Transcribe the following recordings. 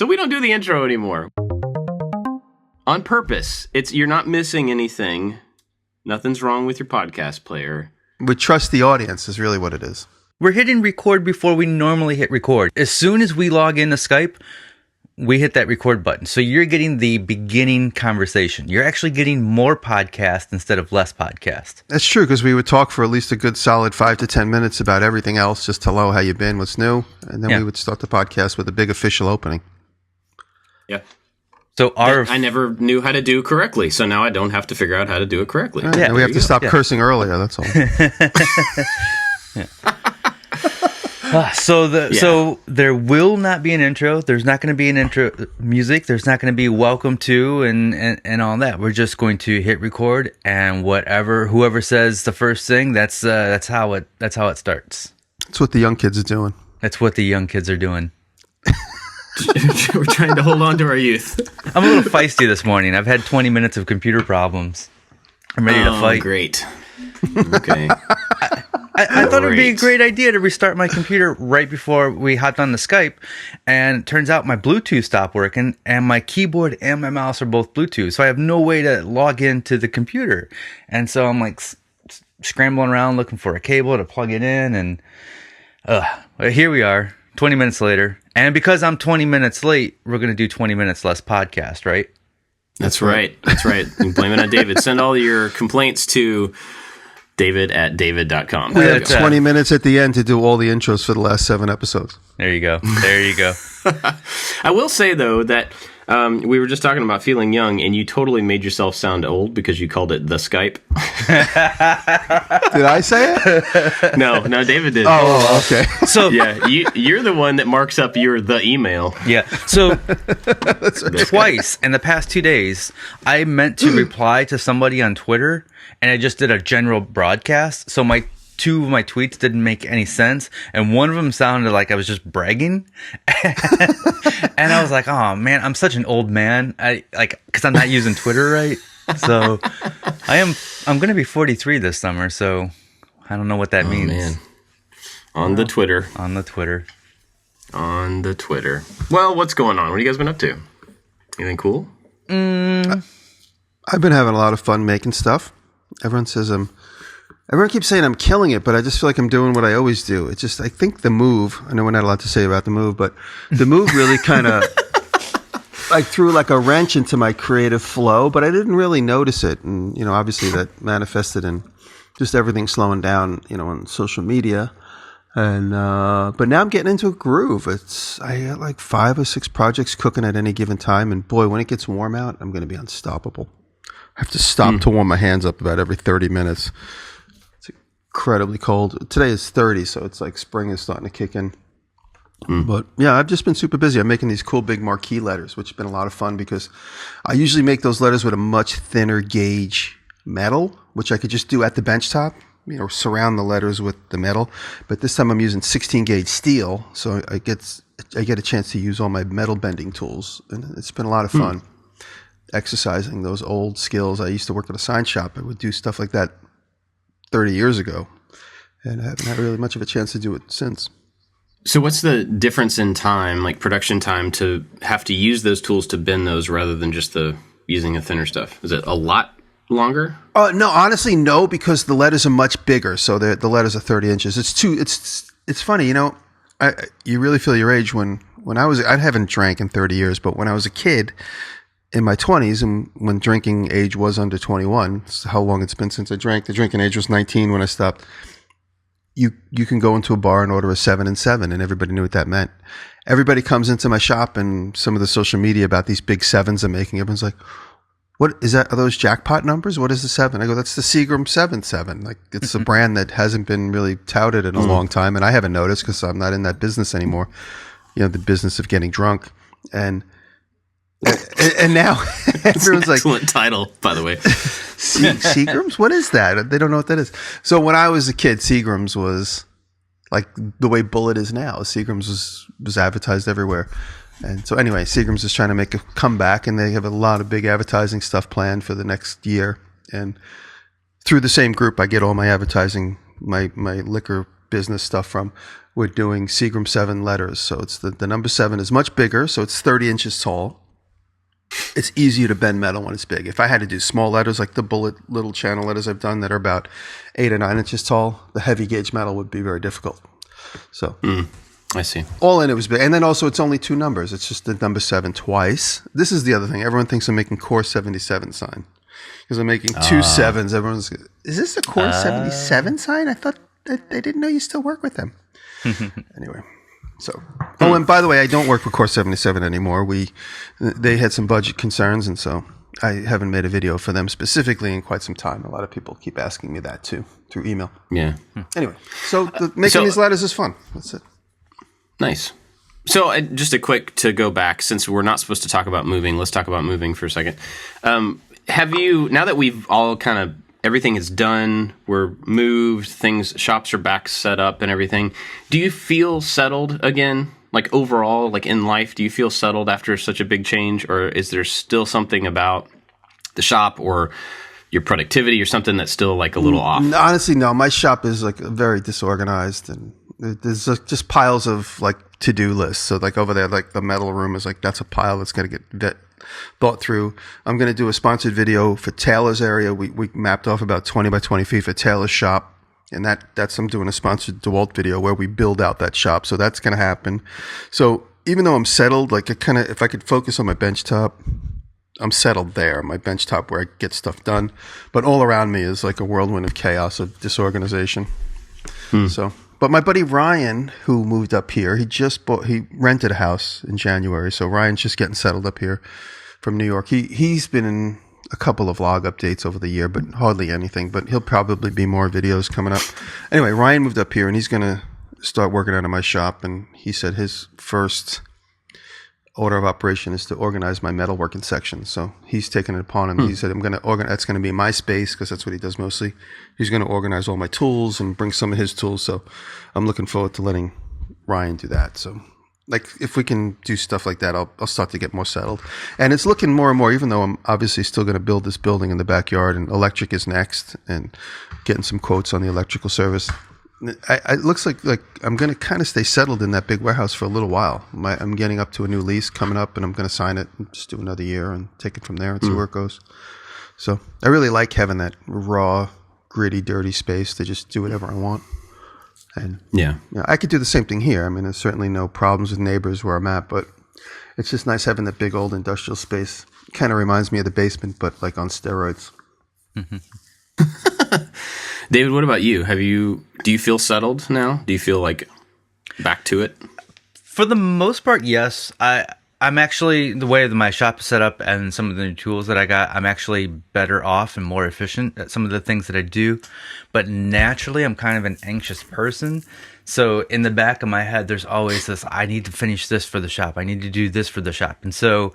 So we don't do the intro anymore. On purpose. You're not missing anything. Nothing's wrong with your podcast player. We trust the audience is really what it is. We're hitting record before we normally hit record. As soon as we log into Skype, we hit that record button. So you're getting the beginning conversation. You're actually getting more podcast instead of less podcast. That's true, because we would talk for at least a good solid 5 to 10 minutes about everything else. Just hello, how you been, what's new? And then we would start the podcast with a big official opening. Yeah. So I never knew how to do correctly, so now I don't have to figure out how to do it correctly. Yeah, we have to stop cursing earlier, that's all. So there will not be an intro. There's not going to be an intro music. There's not going to be welcome to and all that. We're just going to hit record, and whoever says the first thing, that's how it starts. That's what the young kids are doing. That's what the young kids are doing. We're trying to hold on to our youth. I'm a little feisty this morning. I've had 20 minutes of computer problems. I'm ready to fight. Great. Okay. I thought it would be a great idea to restart my computer right before we hopped on the Skype, and it turns out my Bluetooth stopped working, and my keyboard and my mouse are both Bluetooth, so I have no way to log into the computer. And so I'm like scrambling around looking for a cable to plug it in, and here we are, 20 minutes later. And because I'm 20 minutes late, we're going to do 20 minutes less podcast, right? That's right. That's right. You can blame it on David. Send all your complaints to david@david.com. We have 20 minutes at the end to do all the intros for the last 7 episodes. There you go. There you go. I will say, though, that we were just talking about feeling young, and you totally made yourself sound old because you called it the Skype. Did I say it? No, David did. Oh, okay. So yeah, you're the one that marks up the email. Yeah. So twice in the past 2 days, I meant to reply to somebody on Twitter, and I just did a general broadcast. So two of my tweets didn't make any sense, and one of them sounded like I was just bragging. And I was like, "Oh man, I'm such an old man." Because I'm not using Twitter right. So I'm going to be 43 this summer. So I don't know what that means. Man. On the Twitter. Well, what's going on? What have you guys been up to? Anything cool? I've been having a lot of fun making stuff. Everyone keeps saying I'm killing it, but I just feel like I'm doing what I always do. It's just, I think the move, I know we're not allowed to say about the move, but the move really kind of threw like a wrench into my creative flow, but I didn't really notice it. And, obviously that manifested in just everything slowing down, on social media. And, but now I'm getting into a groove. I got like 5 or 6 projects cooking at any given time. And boy, when it gets warm out, I'm going to be unstoppable. I have to stop to warm my hands up about every 30 minutes. It's incredibly cold. Today is 30, so it's like spring is starting to kick in. But yeah, I've just been super busy. I'm making these cool big marquee letters, which has been a lot of fun because I usually make those letters with a much thinner gauge metal, which I could just do at the benchtop, surround the letters with the metal. But this time I'm using 16 gauge steel, so I get a chance to use all my metal bending tools, and it's been a lot of fun. Exercising those old skills. I used to work at a sign shop. I would do stuff like that 30 years ago, and I haven't had really much of a chance to do it since. So what's the difference in time, like production time, to have to use those tools to bend those rather than just using the thinner stuff? Is it a lot longer? No, honestly, no, because the letters are much bigger. So the letters are 30 inches. It's funny, you really feel your age when I haven't drank in 30 years, but when I was a kid, in my 20s, and when drinking age was under 21, how long it's been since I drank. The drinking age was 19 when I stopped. You can go into a bar and order a 7 and 7, and everybody knew what that meant. Everybody comes into my shop and some of the social media about these big 7s I'm making. Everyone's like, "What is that? Are those jackpot numbers? What is the 7?" I go, "That's the Seagram 7.7. Like, it's a brand that hasn't been really touted in a long time, and I haven't noticed because I'm not in that business anymore. The business of getting drunk and now everyone's like, excellent title, by the way. Seagrams? What is that? They don't know what that is. So when I was a kid, Seagrams was like the way Bullet is now. Seagrams was advertised everywhere. And so anyway, Seagrams is trying to make a comeback, and they have a lot of big advertising stuff planned for the next year. And through the same group, I get all my advertising, my liquor business stuff from. we're doing Seagram 7 letters. So it's the number 7 is much bigger, so it's 30 inches tall. It's easier to bend metal when it's big. If I had to do small letters like the bullet little channel letters I've done that are about 8 or 9 inches tall, the heavy gauge metal would be very difficult. So I see. all in it was big. And then also it's only 2 numbers. It's just the number 7 twice. This is the other thing. Everyone thinks I'm making Core 77 sign. Because I'm making 2 sevens. Everyone's, is this a Core 77 sign? I thought I didn't know you still work with them. Anyway, so and by the way, I don't work with Core 77 anymore. They had some budget concerns, and so I haven't made a video for them specifically in quite some time. A lot of people keep asking me that too through email. Yeah. Anyway, so making these ladders is fun. That's it. Nice. So just a quick to go back, since we're not supposed to talk about moving, let's talk about moving for a second. Have you, now that we've all kind of, everything is done, we're moved, shops are back set up and everything, do you feel settled again? Like overall, like in life, do you feel settled after such a big change? Or is there still something about the shop or your productivity or something that's still like a little off? Honestly, no. My shop is like very disorganized, and there's just piles of like to-do lists. So like over there, like the metal room is like, that's a pile that's going to get thought through. I'm going to do a sponsored video for Taylor's area. We mapped off about 20 by 20 feet for Taylor's shop. And that's I'm doing a sponsored DeWalt video where we build out that shop. So that's going to happen. So even though I'm settled, like if I could focus on my bench top, I'm settled there. My bench top where I get stuff done. But all around me is like a whirlwind of chaos, of disorganization. So, but my buddy Ryan, who moved up here, he rented a house in January. So Ryan's just getting settled up here from New York. He's been in a couple of vlog updates over the year, but hardly anything. But he'll probably be more videos coming up. Anyway, Ryan moved up here, and he's going to start working out of my shop. And he said his first order of operation is to organize my metalworking section. So he's taken it upon him. He said, I'm going to organize, that's going to be my space, because that's what he does mostly. He's going to organize all my tools and bring some of his tools. So I'm looking forward to letting Ryan do that. So like, if we can do stuff like that, I'll start to get more settled. And it's looking more and more, even though I'm obviously still going to build this building in the backyard, and electric is next, and getting some quotes on the electrical service. It looks like I'm going to kind of stay settled in that big warehouse for a little while. I'm getting up to a new lease coming up, and I'm going to sign it and just do another year and take it from there and see where it goes. So I really like having that raw, gritty, dirty space to just do whatever I want. And yeah, I could do the same thing here. I mean, there's certainly no problems with neighbors where I'm at, but it's just nice having that big old industrial space. Kind of reminds me of the basement, but like on steroids. David, what about you? Do you feel settled now? Do you feel like back to it? For the most part, yes. I'm actually, the way that my shop is set up and some of the new tools that I got, I'm actually better off and more efficient at some of the things that I do. But naturally, I'm kind of an anxious person. So in the back of my head, there's always this, I need to finish this for the shop. I need to do this for the shop. And so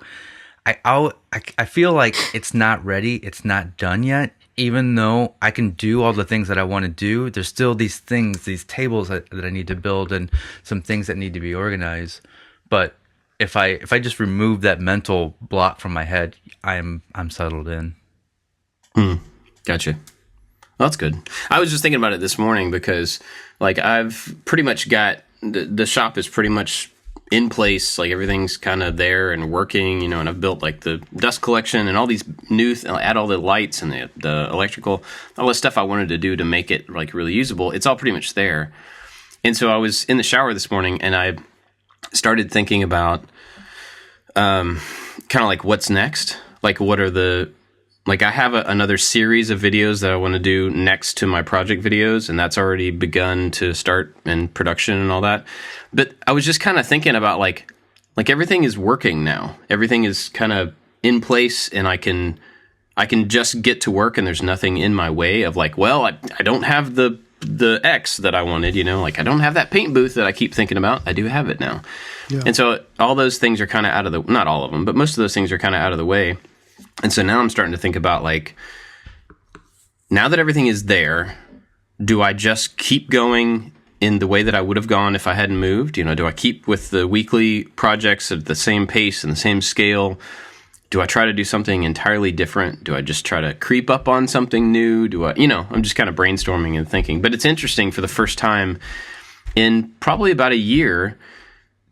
I feel like it's not ready. It's not done yet. Even though I can do all the things that I want to do, there's still these things, these tables that I need to build, and some things that need to be organized. But if I just remove that mental block from my head, I'm settled in. Gotcha. Well, that's good. I was just thinking about it this morning because, like, I've pretty much got the shop is pretty much in place. Like, everything's kind of there and working, and I've built like the dust collection and all these new add all the lights and the electrical, all the stuff I wanted to do to make it like really usable. It's all pretty much there. And so I was in the shower this morning, and I started thinking about kind of like what's next. Like, what are I have another series of videos that I want to do next to my project videos, and that's already begun to start in production and all that. But I was just kind of thinking about like everything is working now. Everything is kind of in place, and I can just get to work, and there's nothing in my way of like, well, I don't have the X that I wanted, like I don't have that paint booth that I keep thinking about. I do have it now. Yeah. And so all those things are kind of out of not all of them, but most of those things are kind of out of the way. And so now I'm starting to think about like, now that everything is there, do I just keep going in the way that I would have gone if I hadn't moved? Do I keep with the weekly projects at the same pace and the same scale? Do I try to do something entirely different? Do I just try to creep up on something new? I'm just kind of brainstorming and thinking. But it's interesting, for the first time in probably about a year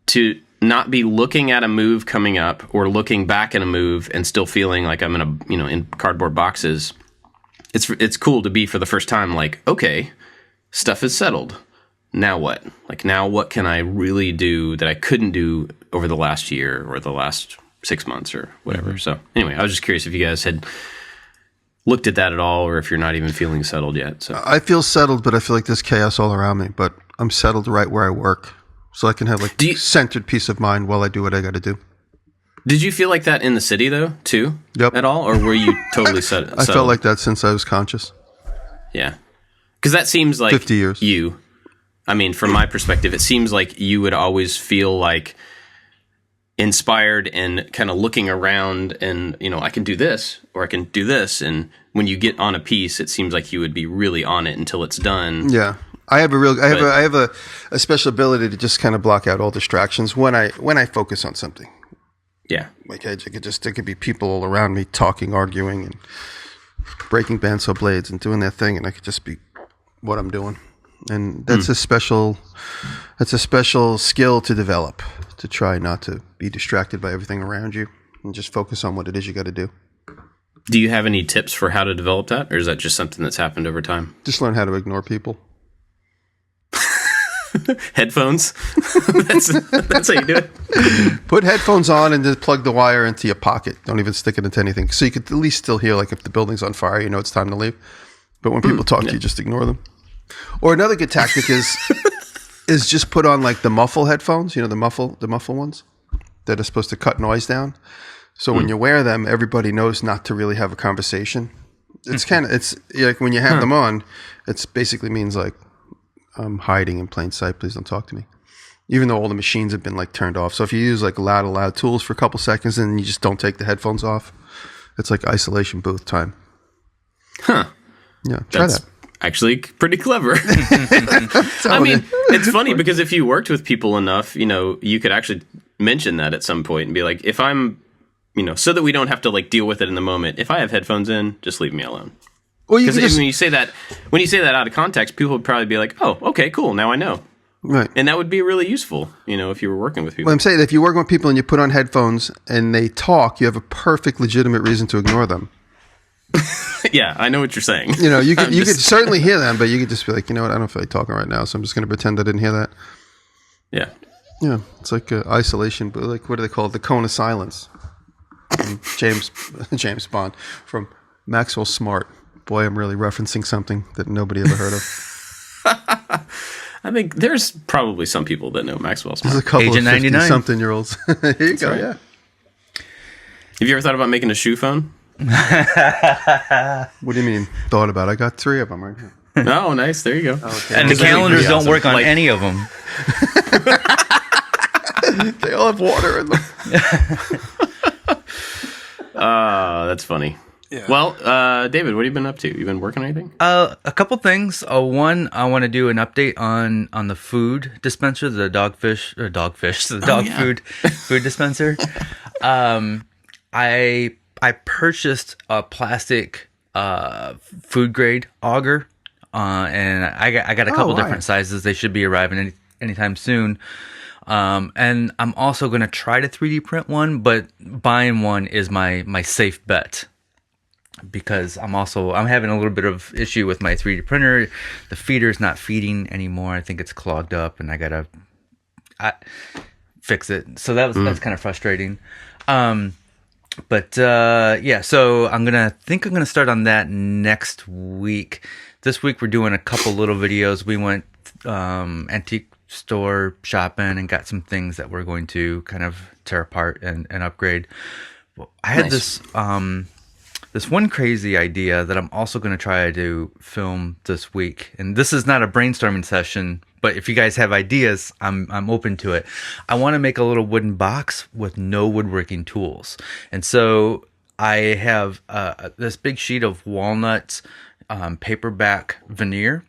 to not be looking at a move coming up or looking back at a move and still feeling like I'm in cardboard boxes. It's cool to be for the first time like, okay, stuff is settled. Now what? Like, now what can I really do that I couldn't do over the last year or the last 6 months or whatever? So anyway, I was just curious if you guys had looked at that at all, or if you're not even feeling settled yet. So I feel settled, but I feel like there's chaos all around me. But I'm settled right where I work, so I can have like centered peace of mind while I do what I got to do. Did you feel like that in the city though, too? Yep. At all, or were you totally settled? I felt like that since I was conscious. Yeah, because that seems like 50 years. You. I mean, from my perspective, it seems like you would always feel like inspired and kind of looking around and, I can do this or I can do this. And when you get on a piece, it seems like you would be really on it until it's done. Yeah. I have a special ability to just kind of block out all distractions when I focus on something. Yeah. Like there could be people all around me talking, arguing, and breaking bandsaw blades and doing their thing, and I could just be what I'm doing. And that's a special skill to develop, to try not to be distracted by everything around you and just focus on what it is you got to do. Do you have any tips for how to develop that, or is that just something that's happened over time? Just learn how to ignore people. Headphones? That's how you do it? Put headphones on and just plug the wire into your pocket. Don't even stick it into anything. So you could at least still hear, like if the building's on fire, it's time to leave. But when people talk to you, just ignore them. Or another good tactic is just put on like the muffle headphones, the muffle ones that are supposed to cut noise down. So when you wear them, everybody knows not to really have a conversation. It's like when you have them on, it basically means like, I'm hiding in plain sight. Please don't talk to me. Even though all the machines have been like turned off. So if you use like loud tools for a couple seconds and you just don't take the headphones off, it's like isolation booth time. Huh. Yeah. Try that. Actually pretty clever. I mean, it's funny because if you worked with people enough, you could actually mention that at some point and be like, if I'm, so that we don't have to like deal with it in the moment. If I have headphones in, just leave me alone. Because when you say that out of context, people would probably be like, oh, okay, cool. Now I know. Right. And that would be really useful, if you were working with people. Well, I'm saying that if you're working with people and you put on headphones and they talk, you have a perfect legitimate reason to ignore them. Yeah, I know what you're saying. You could certainly hear them, but you could just be like, I don't feel like talking right now, so I'm just going to pretend I didn't hear that. Yeah. Yeah, it's like isolation, but like, what do they call it? The cone of silence. James Bond from Maxwell Smart. Boy, I'm really referencing something that nobody ever heard of. I think there's probably some people that know Maxwell Smart. There's a couple Agent of 99. 50-something-year-olds. Here you go, right. Yeah. Have you ever thought about making a shoe phone? What do you mean, thought about? I got 3 of them right here. Oh, nice. There you go. Okay. And the calendars don't work on Like- any of them. They all have water in them. That's funny. Yeah. Well, David, what have you been up to? You been working on anything? A couple things. One, I want to do an update on the food dispenser, the dog food dispenser. I purchased a plastic food grade auger, and I got a couple different sizes. They should be arriving anytime soon. And I'm also going to try to 3D print one, but buying one is my safe bet. Because I'm having a little bit of issue with my 3D printer. The feeder's not feeding anymore. I think it's clogged up, and I gotta fix it. So that's kind of frustrating. So I'm gonna start on that next week. This week we're doing a couple little videos. We went antique store shopping and got some things that we're going to kind of tear apart and upgrade. I had this one crazy idea that I'm also going to try to film this week. And this is not a brainstorming session, but if you guys have ideas, I'm open to it. I want to make a little wooden box with no woodworking tools. And so I have this big sheet of walnut paperback veneer,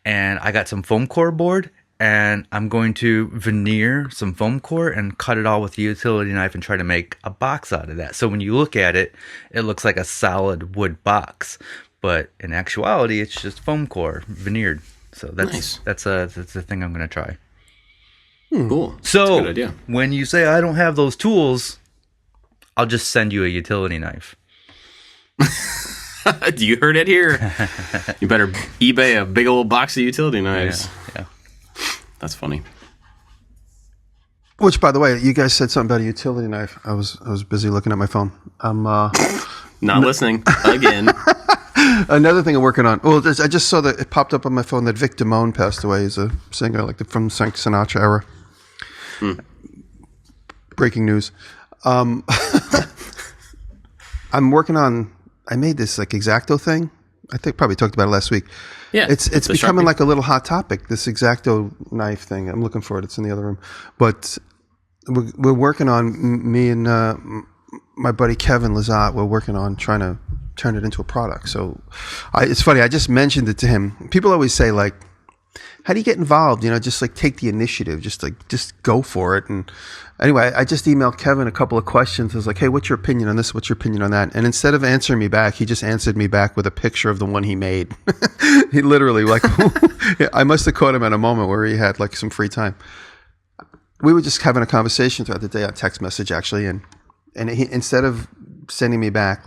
and I got some foam core board, and I'm going to veneer some foam core and cut it all with a utility knife and try to make a box out of that. So when you look at it, it looks like a solid wood box. But in actuality, it's just foam core veneered. So that's Nice. that's a thing I'm going to try. Cool. So That's a good idea. when you say I don't have those tools, I'll just send you a utility knife. You heard it here. You better eBay a big old box of utility knives. Yeah. That's funny. Which, by the way, you guys said something about a utility knife. I was busy looking at my phone. I'm Not listening again. another thing I'm working on. Well, I just saw that it popped up on my phone that Vic Damone passed away. He's a singer from the Frank Sinatra era. Breaking news. I'm working on. I made this X-Acto thing. I think probably talked about it last week. Yeah, it's the becoming Sharpie. like a little hot topic. This X-Acto knife thing. I'm looking for it. It's in the other room. But we're working on me and my buddy Kevin Lazat. We're working on trying to turn it into a product. So it's funny. I just mentioned it to him. People always say like, "How do you get involved?" Just take the initiative. Just go for it. And anyway, I just emailed Kevin a couple of questions. I was like, "Hey, what's your opinion on this? What's your opinion on that?" And instead of answering me back, he just answered me back with a picture of the one he made. He literally I must have caught him at a moment where he had some free time. We were just having a conversation throughout the day on text message actually, and he, instead of sending me back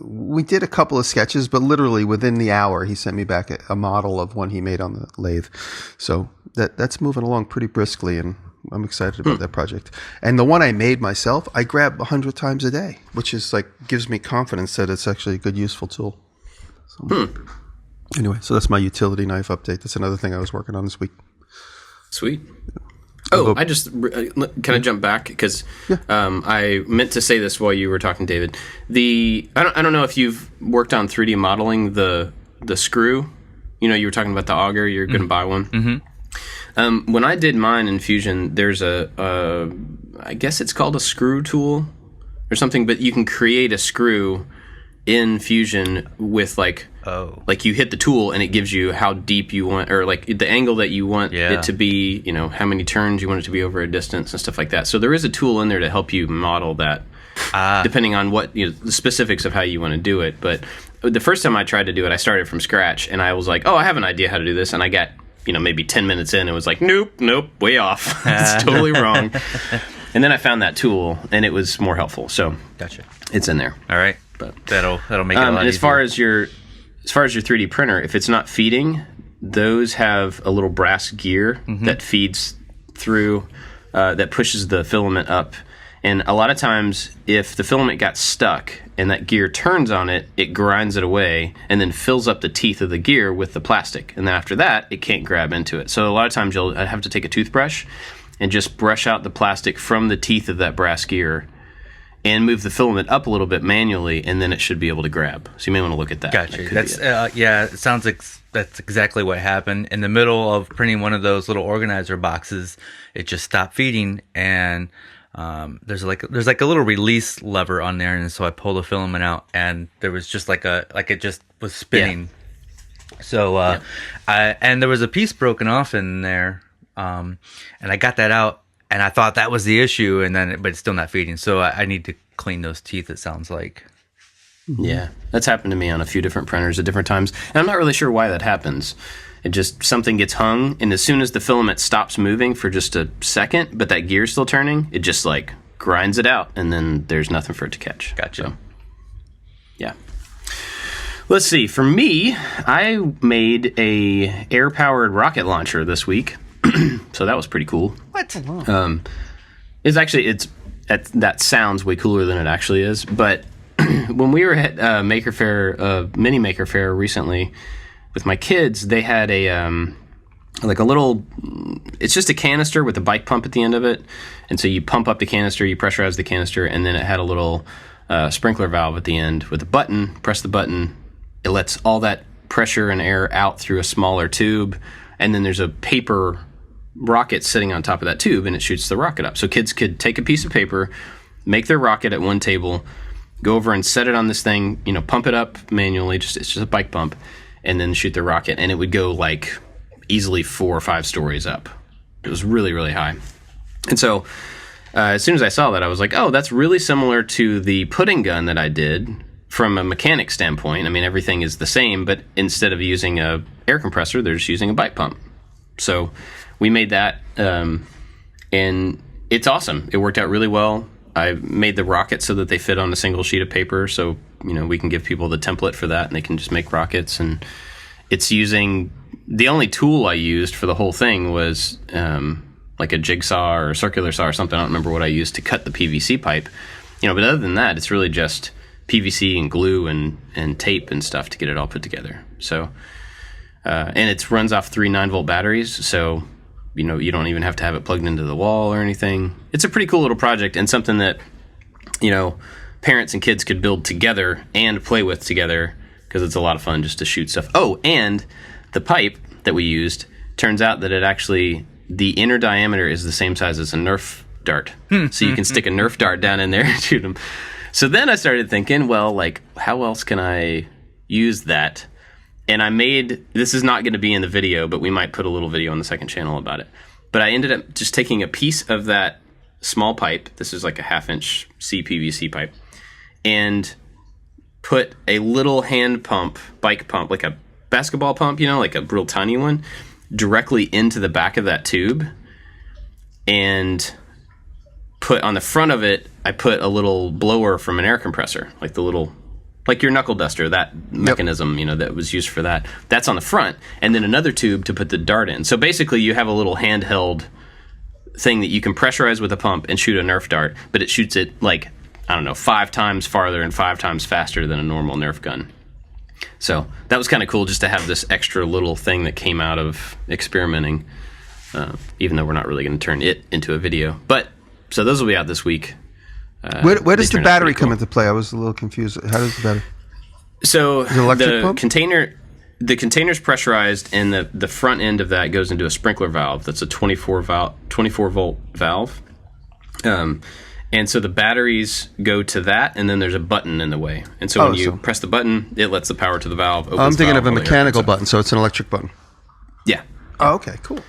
we did a couple of sketches, but literally within the hour, he sent me back a model of one he made on the lathe. So that's moving along pretty briskly, and I'm excited about that project. And the one I made myself, I grab 100 times a day, which is gives me confidence that it's actually a good, useful tool. So, anyway, so that's my utility knife update. That's another thing I was working on this week. Sweet. Oh, I just can I jump back because I meant to say this while you were talking, David. I don't know if you've worked on 3D modeling the screw. You were talking about the auger. You're going to buy one. Mm-hmm. When I did mine in Fusion, there's I guess it's called a screw tool or something, but you can create a screw in Fusion with you hit the tool and it gives you how deep you want, or the angle that you want it to be, how many turns you want it to be over a distance and stuff like that. So there is a tool in there to help you model that, depending on what the specifics of how you want to do it. But the first time I tried to do it, I started from scratch and I was like, oh, I have an idea how to do this, and I got maybe 10 minutes in, it was like, nope, way off. It's totally wrong. And then I found that tool and it was more helpful. So Gotcha. It's in there. All right, but that'll make it a lot as easier. far as your 3D printer, if it's not feeding, those have a little brass gear that feeds through, that pushes the filament up. And a lot of times, if the filament got stuck and that gear turns on it, it grinds it away and then fills up the teeth of the gear with the plastic. And then after that, it can't grab into it. So a lot of times you'll have to take a toothbrush and just brush out the plastic from the teeth of that brass gear and move the filament up a little bit manually, and then it should be able to grab. So you may want to look at that. Gotcha. That It sounds like that's exactly what happened. In the middle of printing one of those little organizer boxes, it just stopped feeding, and there's like a little release lever on there, and so I pulled the filament out, and there was just it just was spinning. Yeah. So and there was a piece broken off in there, and I got that out. And I thought that was the issue, but it's still not feeding. So I need to clean those teeth, it sounds like. Yeah, that's happened to me on a few different printers at different times. And I'm not really sure why that happens. It just, something gets hung, and as soon as the filament stops moving for just a second, but that gear's still turning, it just grinds it out, and then there's nothing for it to catch. Gotcha. So, yeah. Let's see. For me, I made a air-powered rocket launcher this week. So that was pretty cool. What? That sounds way cooler than it actually is. But when we were at Maker Faire, mini Maker Faire recently with my kids, they had a little. It's just a canister with a bike pump at the end of it, and so you pump up the canister, you pressurize the canister, and then it had a little sprinkler valve at the end with a button. Press the button, it lets all that pressure and air out through a smaller tube, and then there's a paper rocket sitting on top of that tube, and it shoots the rocket up. So kids could take a piece of paper, make their rocket at one table, go over and set it on this thing, pump it up manually, it's just a bike pump, and then shoot the rocket, and it would go easily 4 or 5 stories up. It was really, really high. And so as soon as I saw that, I was like, oh, that's really similar to the pudding gun that I did from a mechanic standpoint. I mean, everything is the same, but instead of using a air compressor. They're just using a bike pump. So we made that, and it's awesome. It worked out really well. I made the rockets so that they fit on a single sheet of paper. So, we can give people the template for that and they can just make rockets. And it's using, the only tool I used for the whole thing was like a jigsaw or a circular saw or something. I don't remember what I used to cut the PVC pipe. But other than that, it's really just PVC and glue and tape and stuff to get it all put together. So, and it runs off 3 9-volt batteries. So, you don't even have to have it plugged into the wall or anything. It's a pretty cool little project and something that, parents and kids could build together and play with together because it's a lot of fun just to shoot stuff. Oh, and the pipe that we used, turns out that it actually, the inner diameter is the same size as a Nerf dart. So you can stick a Nerf dart down in there and shoot them. So then I started thinking, well, like, how else can I use that? And I made, this is not going to be in the video, but we might put a little video on the second channel about it. But I ended up just taking a piece of that small pipe, this is like a 1/2-inch CPVC pipe, and put a little hand pump, bike pump, like a basketball pump, like a real tiny one, directly into the back of that tube. And put on the front of it, I put a little blower from an air compressor, like the little, like your knuckle duster, that mechanism, that was used for that. That's on the front. And then another tube to put the dart in. So basically you have a little handheld thing that you can pressurize with a pump and shoot a Nerf dart, but it shoots it 5 times farther and 5 times faster than a normal Nerf gun. So that was kind of cool just to have this extra little thing that came out of experimenting, even though we're not really going to turn it into a video. But so those will be out this week. Where does the battery come into play? I was a little confused. How does the battery? So the pump? container's pressurized, and the front end of that goes into a sprinkler valve. That's a 24 volt valve. And so the batteries go to that, and then there's a button in the way. And so when you press the button, it lets the power to the valve. I'm thinking of a mechanical button, so it's an electric button. Yeah. Oh, okay, cool.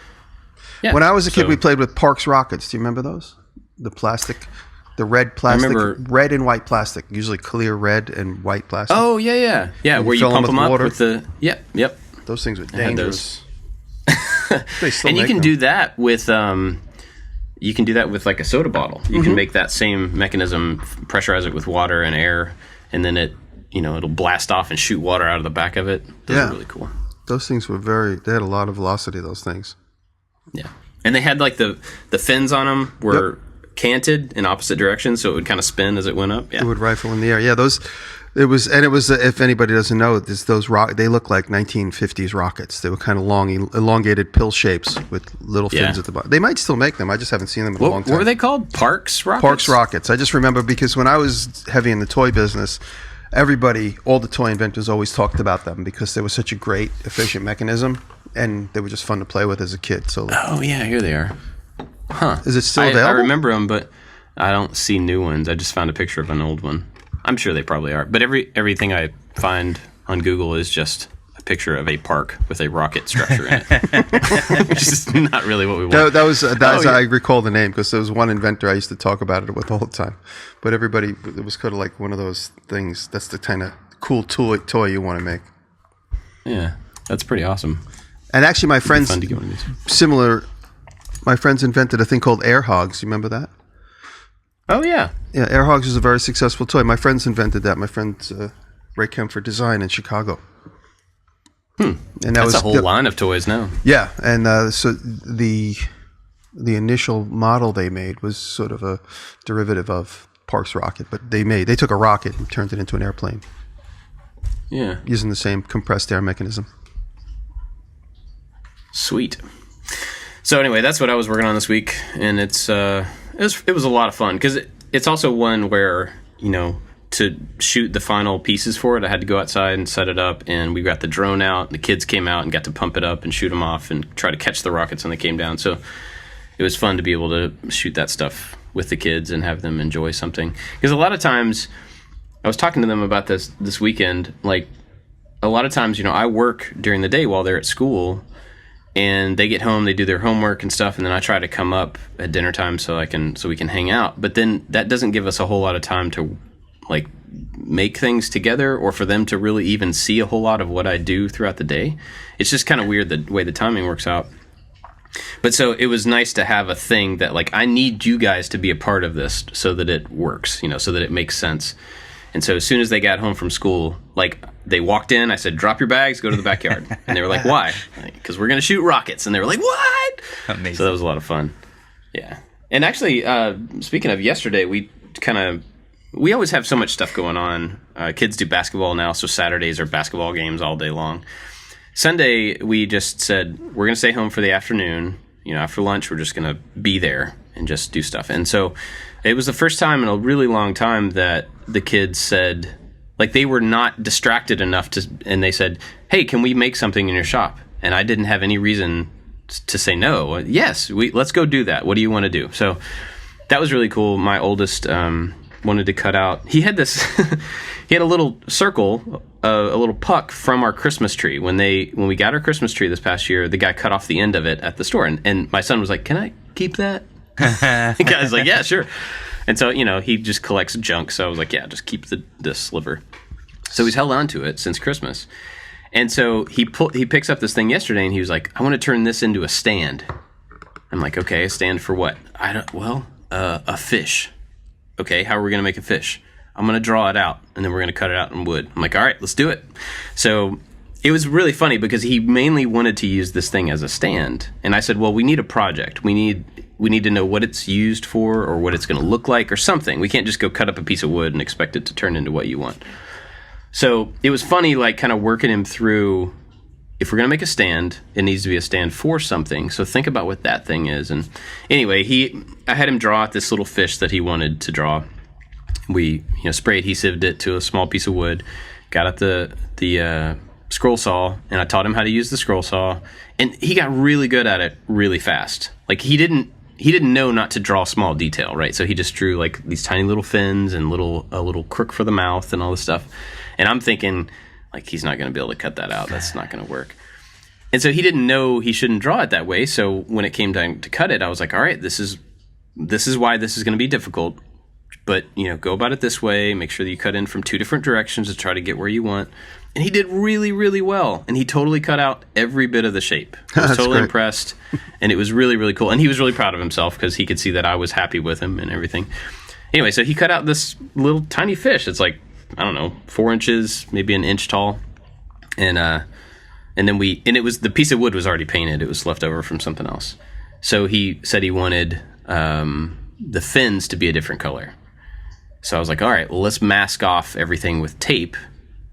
Yeah. When I was a kid, we played with Parks rockets. Do you remember those? The plastic, the red plastic, red and white plastic, usually clear red and white plastic. Oh, yeah. Yeah, where you pump them up with the... Yep. Those things were dangerous. They still and you can do that with... You can do that with like a soda bottle. You can make that same mechanism, pressurize it with water and air, and then it'll blast off and shoot water out of the back of it. Those are really cool. Those things were they had a lot of velocity, those things. Yeah. And they had like the fins on them were canted in opposite directions, so it would kind of spin as it went up. Yeah. It would rifle in the air. Yeah, it was if anybody doesn't know, they look like 1950s rockets. They were kind of long, elongated pill shapes with little fins at the bottom. They might still make them. I just haven't seen them in a long time. What were they called? Parks rockets? Parks rockets. I just remember because when I was heavy in the toy business, all the toy inventors always talked about them because they were such a great, efficient mechanism, and they were just fun to play with as a kid. So, here they are. Huh. Is it still available? I remember them, but I don't see new ones. I just found a picture of an old one. I'm sure they probably are. But everything I find on Google is just a picture of a park with a rocket structure in it. Which is not really what we want. That was I recall the name because there was one inventor I used to talk about it with all the time. But it was kind of like one of those things. That's the kind of cool toy you want to make. Yeah, that's pretty awesome. And actually, my friends fun to get one of these. My friends invented a thing called air hogs. You remember that? Oh, yeah. Yeah, air hogs was a very successful toy. My friends invented that. My friend Ray Kempfer Design in Chicago. And that's a whole line of toys now. Yeah, and so the initial model they made was sort of a derivative of Parks rocket, but they took a rocket and turned it into an airplane. Yeah. Using the same compressed air mechanism. Sweet. So anyway, that's what I was working on this week, and it was a lot of fun because it's also one where to shoot the final pieces for it, I had to go outside and set it up, and we got the drone out. The kids came out and got to pump it up and shoot them off and try to catch the rockets when they came down. So it was fun to be able to shoot that stuff with the kids and have them enjoy something. Because a lot of times, I was talking to them about this weekend, like a lot of times, I work during the day while they're at school, and they get home, they do their homework and stuff, and then I try to come up at dinner time so we can hang out. But then that doesn't give us a whole lot of time to like make things together or for them to really even see a whole lot of what I do throughout the day. It's just kind of weird the way the timing works out. But so it was nice to have a thing that like, I need you guys to be a part of this so that it works, so that it makes sense. And so as soon as they got home from school, like they walked in, I said, drop your bags, go to the backyard. And they were like, why? Because we're going to shoot rockets. And they were like, what? Amazing. So that was a lot of fun. Yeah. And actually, speaking of yesterday, we always have so much stuff going on. Kids do basketball now, so Saturdays are basketball games all day long. Sunday, we just said, we're going to stay home for the afternoon. After lunch, we're just going to be there and just do stuff. And so it was the first time in a really long time that the kids said, like, they were not distracted enough and they said, hey, can we make something in your shop? And I didn't have any reason to say no. Yes, let's go do that. What do you want to do? So that was really cool. My oldest wanted to cut out. He had this. He had a little circle, a little puck from our Christmas tree. When we got our Christmas tree this past year, the guy cut off the end of it at the store, and my son was like, "Can I keep that?" The guy's like, "Yeah, sure." And so he just collects junk. So I was like, "Yeah, just keep the sliver." So he's held on to it since Christmas. And so he picks up this thing yesterday, and he was like, "I want to turn this into a stand." I'm like, "Okay, a stand for what?" A fish. Okay, how are we going to make a fish? I'm going to draw it out, and then we're going to cut it out in wood. I'm like, all right, let's do it. So it was really funny because he mainly wanted to use this thing as a stand. And I said, well, we need a project. We need to know what it's used for or what it's going to look like or something. We can't just go cut up a piece of wood and expect it to turn into what you want. So it was funny, like kind of working him through, if we're going to make a stand, it needs to be a stand for something. So think about what that thing is. And anyway, I had him draw out this little fish that he wanted to draw. We spray adhesived it to a small piece of wood, got out the scroll saw, and I taught him how to use the scroll saw. And he got really good at it really fast. Like he didn't know not to draw small detail, right? So he just drew like these tiny little fins and a little crook for the mouth and all this stuff. And I'm thinking, like, he's not going to be able to cut that out. That's not going to work. And so he didn't know he shouldn't draw it that way. So when it came time to cut it, I was like, all right, this is why this is going to be difficult. But, go about it this way. Make sure that you cut in from two different directions to try to get where you want. And he did really, really well. And he totally cut out every bit of the shape. I was totally impressed. And it was really, really cool. And he was really proud of himself because he could see that I was happy with him and everything. Anyway, so he cut out this little tiny fish. It's like, I don't know, 4 inches, maybe an inch tall. And then it was, the piece of wood was already painted. It was left over from something else. So he said he wanted the fins to be a different color. So I was like, all right, well, let's mask off everything with tape.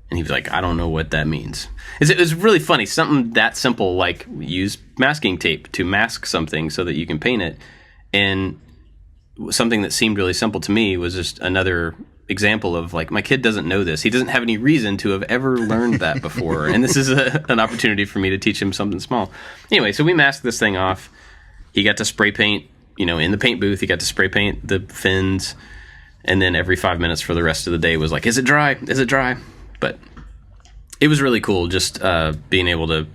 And he was like, I don't know what that means. It was really funny. Something that simple, like use masking tape to mask something so that you can paint it. And something that seemed really simple to me was just another example of, like, my kid doesn't know this. He doesn't have any reason to have ever learned that before. And this is an opportunity for me to teach him something small. Anyway, so we masked this thing off. He got to spray paint, in the paint booth. He got to spray paint the fins. And then every 5 minutes for the rest of the day was like, is it dry? Is it dry? But it was really cool just being able to,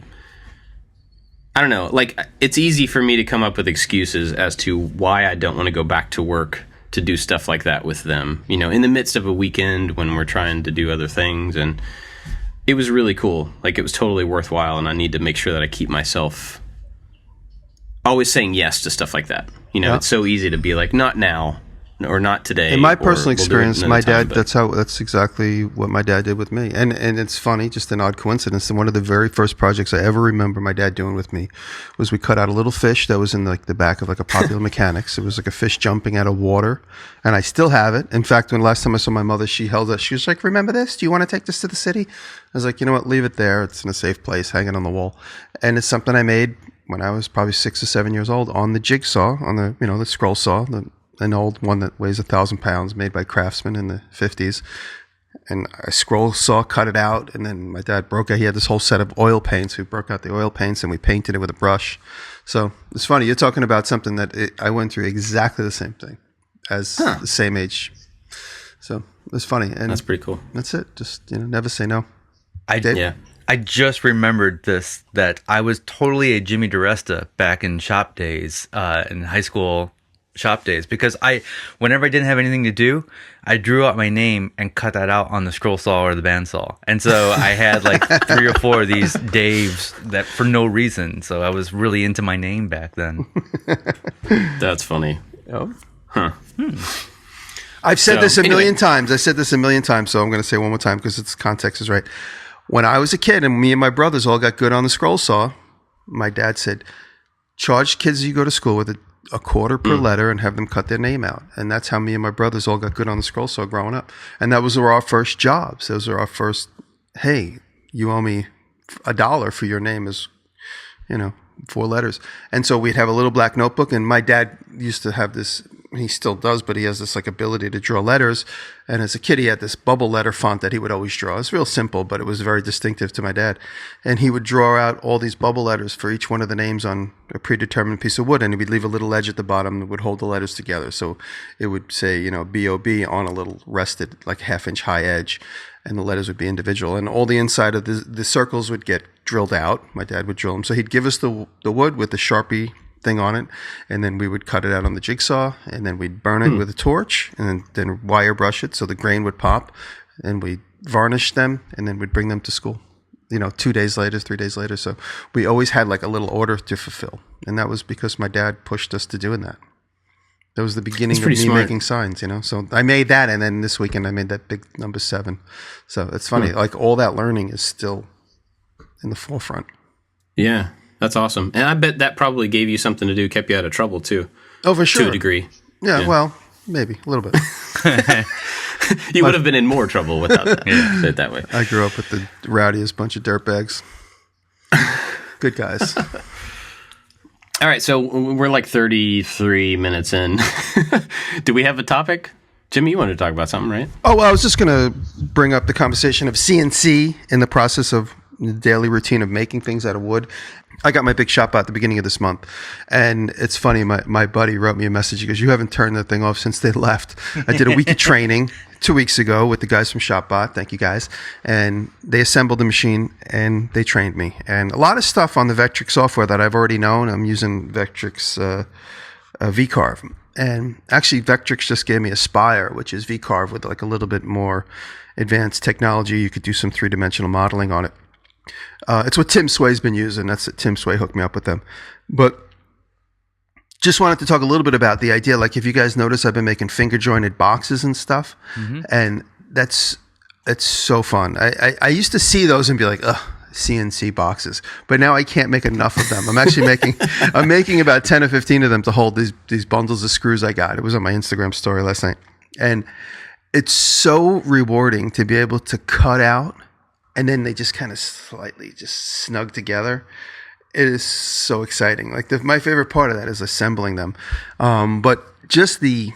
I don't know, like, it's easy for me to come up with excuses as to why I don't want to go back to work to do stuff like that with them, in the midst of a weekend when we're trying to do other things. And it was really cool. Like, it was totally worthwhile. And I need to make sure that I keep myself always saying yes to stuff like that. Yeah. It's so easy to be like, not now. Or not today. In my personal experience, my dad, time, that's exactly what my dad did with me. And it's funny, just an odd coincidence. And one of the very first projects I ever remember my dad doing with me was we cut out a little fish that was in like the back of like a Popular Mechanics. It was like a fish jumping out of water. And I still have it. In fact, when last time I saw my mother, she held it. She was like, remember this? Do you want to take this to the city? I was like, you know what? Leave it there. It's in a safe place, hanging on the wall. And it's something I made when I was probably 6 or 7 years old on the jigsaw, on the, the scroll saw, an old one that weighs 1,000 pounds, made by Craftsman in the 50s. And I scroll saw, cut it out, and then my dad he had this whole set of oil paints. We broke out the oil paints and we painted it with a brush. So it's funny, you're talking about something that I went through exactly the same thing as the same age. So it's funny. And that's pretty cool. That's it. Just, never say no. Yeah. I just remembered that I was totally a Jimmy Diresta back in shop days in high school. shop days because whenever I didn't have anything to do, I drew out my name and cut that out on the scroll saw or the bandsaw. And so I had like 3 or 4 of these Daves that for no reason. So I was really into my name back then. That's funny. Oh. Huh. I've said this a million times. I said this a million times, so I'm going to say it one more time because its context is right. When I was a kid and me and my brothers all got good on the scroll saw, my dad said, charge kids as you go to school with a quarter per letter and have them cut their name out. And that's how me and my brothers all got good on the scroll saw growing up. And that was our first jobs. Those were our first, hey, you owe me $1 for your name is, 4 letters. And so we'd have a little black notebook, and my dad used to have this, he still does, but he has this like ability to draw letters. And as a kid, he had this bubble letter font that he would always draw. It's real simple, but it was very distinctive to my dad. And he would draw out all these bubble letters for each one of the names on a predetermined piece of wood. And he would leave a little edge at the bottom that would hold the letters together. So it would say, B-O-B on a little rested, like half-inch high edge. And the letters would be individual. And all the inside of the circles would get drilled out. My dad would drill them. So he'd give us the wood with the Sharpie thing on it, and then we would cut it out on the jigsaw, and then we'd burn it with a torch, and then wire brush it so the grain would pop, and we'd varnish them, and then we'd bring them to school, 2 days later, 3 days later. So we always had like a little order to fulfill, and that was because my dad pushed us to doing that. That was the beginning of me making signs, So I made that, and then this weekend I made that big number 7. So it's funny, like all that learning is still in the forefront. Yeah. That's awesome. And I bet that probably gave you something to do, kept you out of trouble too. Oh, for sure. To a degree. Yeah. Well, maybe a little bit. You would have been in more trouble without that. Say it that way. I grew up with the rowdiest bunch of dirtbags. Good guys. All right. So we're like 33 minutes in. Do we have a topic? Jimmy, you wanted to talk about something, right? Oh, well, I was just going to bring up the conversation of CNC in the process of the daily routine of making things out of wood. I got my big shop at the beginning of this month, and it's funny. My buddy wrote me a message. He goes, "You haven't turned that thing off since they left." I did a week of training 2 weeks ago with the guys from ShopBot. Thank you guys. And they assembled the machine and they trained me. And a lot of stuff on the Vectrix software that I've already known. I'm using Vectrix VCarve. And actually Vectrix just gave me a Spire, which is VCarve with like a little bit more advanced technology. You could do some 3-dimensional modeling on it. It's what Tim Sway's been using. Tim Sway hooked me up with them. But just wanted to talk a little bit about the idea. Like, if you guys notice, I've been making finger jointed boxes and stuff, and that's so fun. I used to see those and be like, ugh, CNC boxes, but now I can't make enough of them. I'm actually making about 10 or 15 of them to hold these bundles of screws I got. It was on my Instagram story last night, and it's so rewarding to be able to cut out. And then they just kind of slightly just snug together. It is so exciting. Like my favorite part of that is assembling them. But just the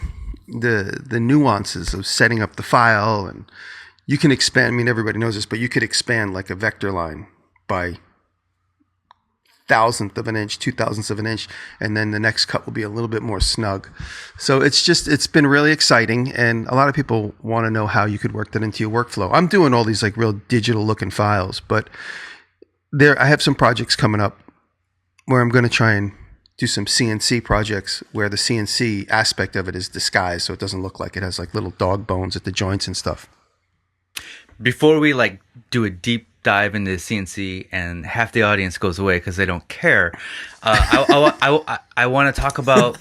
nuances of setting up the file, and you can expand. I mean, everybody knows this, but you could expand like a vector line by 1,000th of an inch, 2,000ths of an inch, and then the next cut will be a little bit more snug. So it's been really exciting, and a lot of people want to know how you could work that into your workflow. I'm doing all these like real digital looking files, but I have some projects coming up where I'm going to try and do some CNC projects where the CNC aspect of it is disguised, so it doesn't look like it has like little dog bones at the joints and stuff. Before we like do a deep dive into CNC and half the audience goes away because they don't care, I want to talk about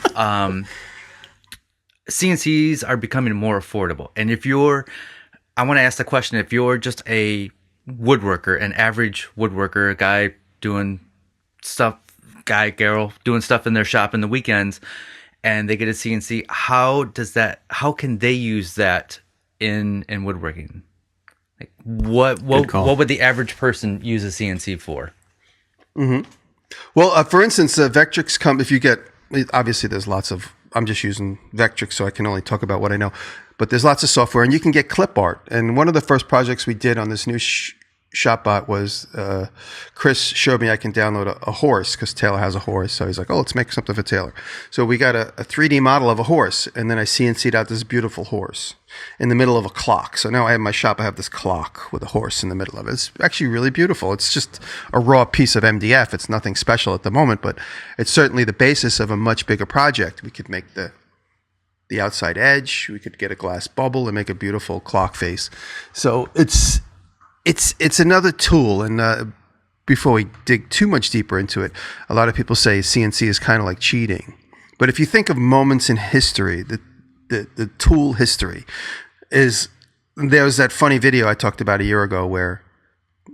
CNCs are becoming more affordable. And I want to ask the question, if you're just a woodworker, an average woodworker, a guy doing stuff, girl doing stuff in their shop in the weekends, and they get a CNC, how can they use that in woodworking? Like what would the average person use a CNC for? Mm-hmm. Well, for instance, Vectrix if you get, obviously there's lots of, I'm just using Vectrix, so I can only talk about what I know, but there's lots of software, and you can get clip art. And one of the first projects we did on this new ShopBot was Chris showed me I can download a horse, because Taylor has a horse. So he's like, oh, let's make something for Taylor. So we got a 3D model of a horse, and then I CNC'd out this beautiful horse in the middle of a clock. So now I have my shop, I have this clock with a horse in the middle of it. It's actually really beautiful. It's just a raw piece of MDF. It's nothing special at the moment, but it's certainly the basis of a much bigger project. We could make the the outside edge. We could get a glass bubble and make a beautiful clock face. So it's another tool. And before we dig too much deeper into it, a lot of people say CNC is kind of like cheating. But if you think of moments in history, the tool history is, there was that funny video I talked about a year ago where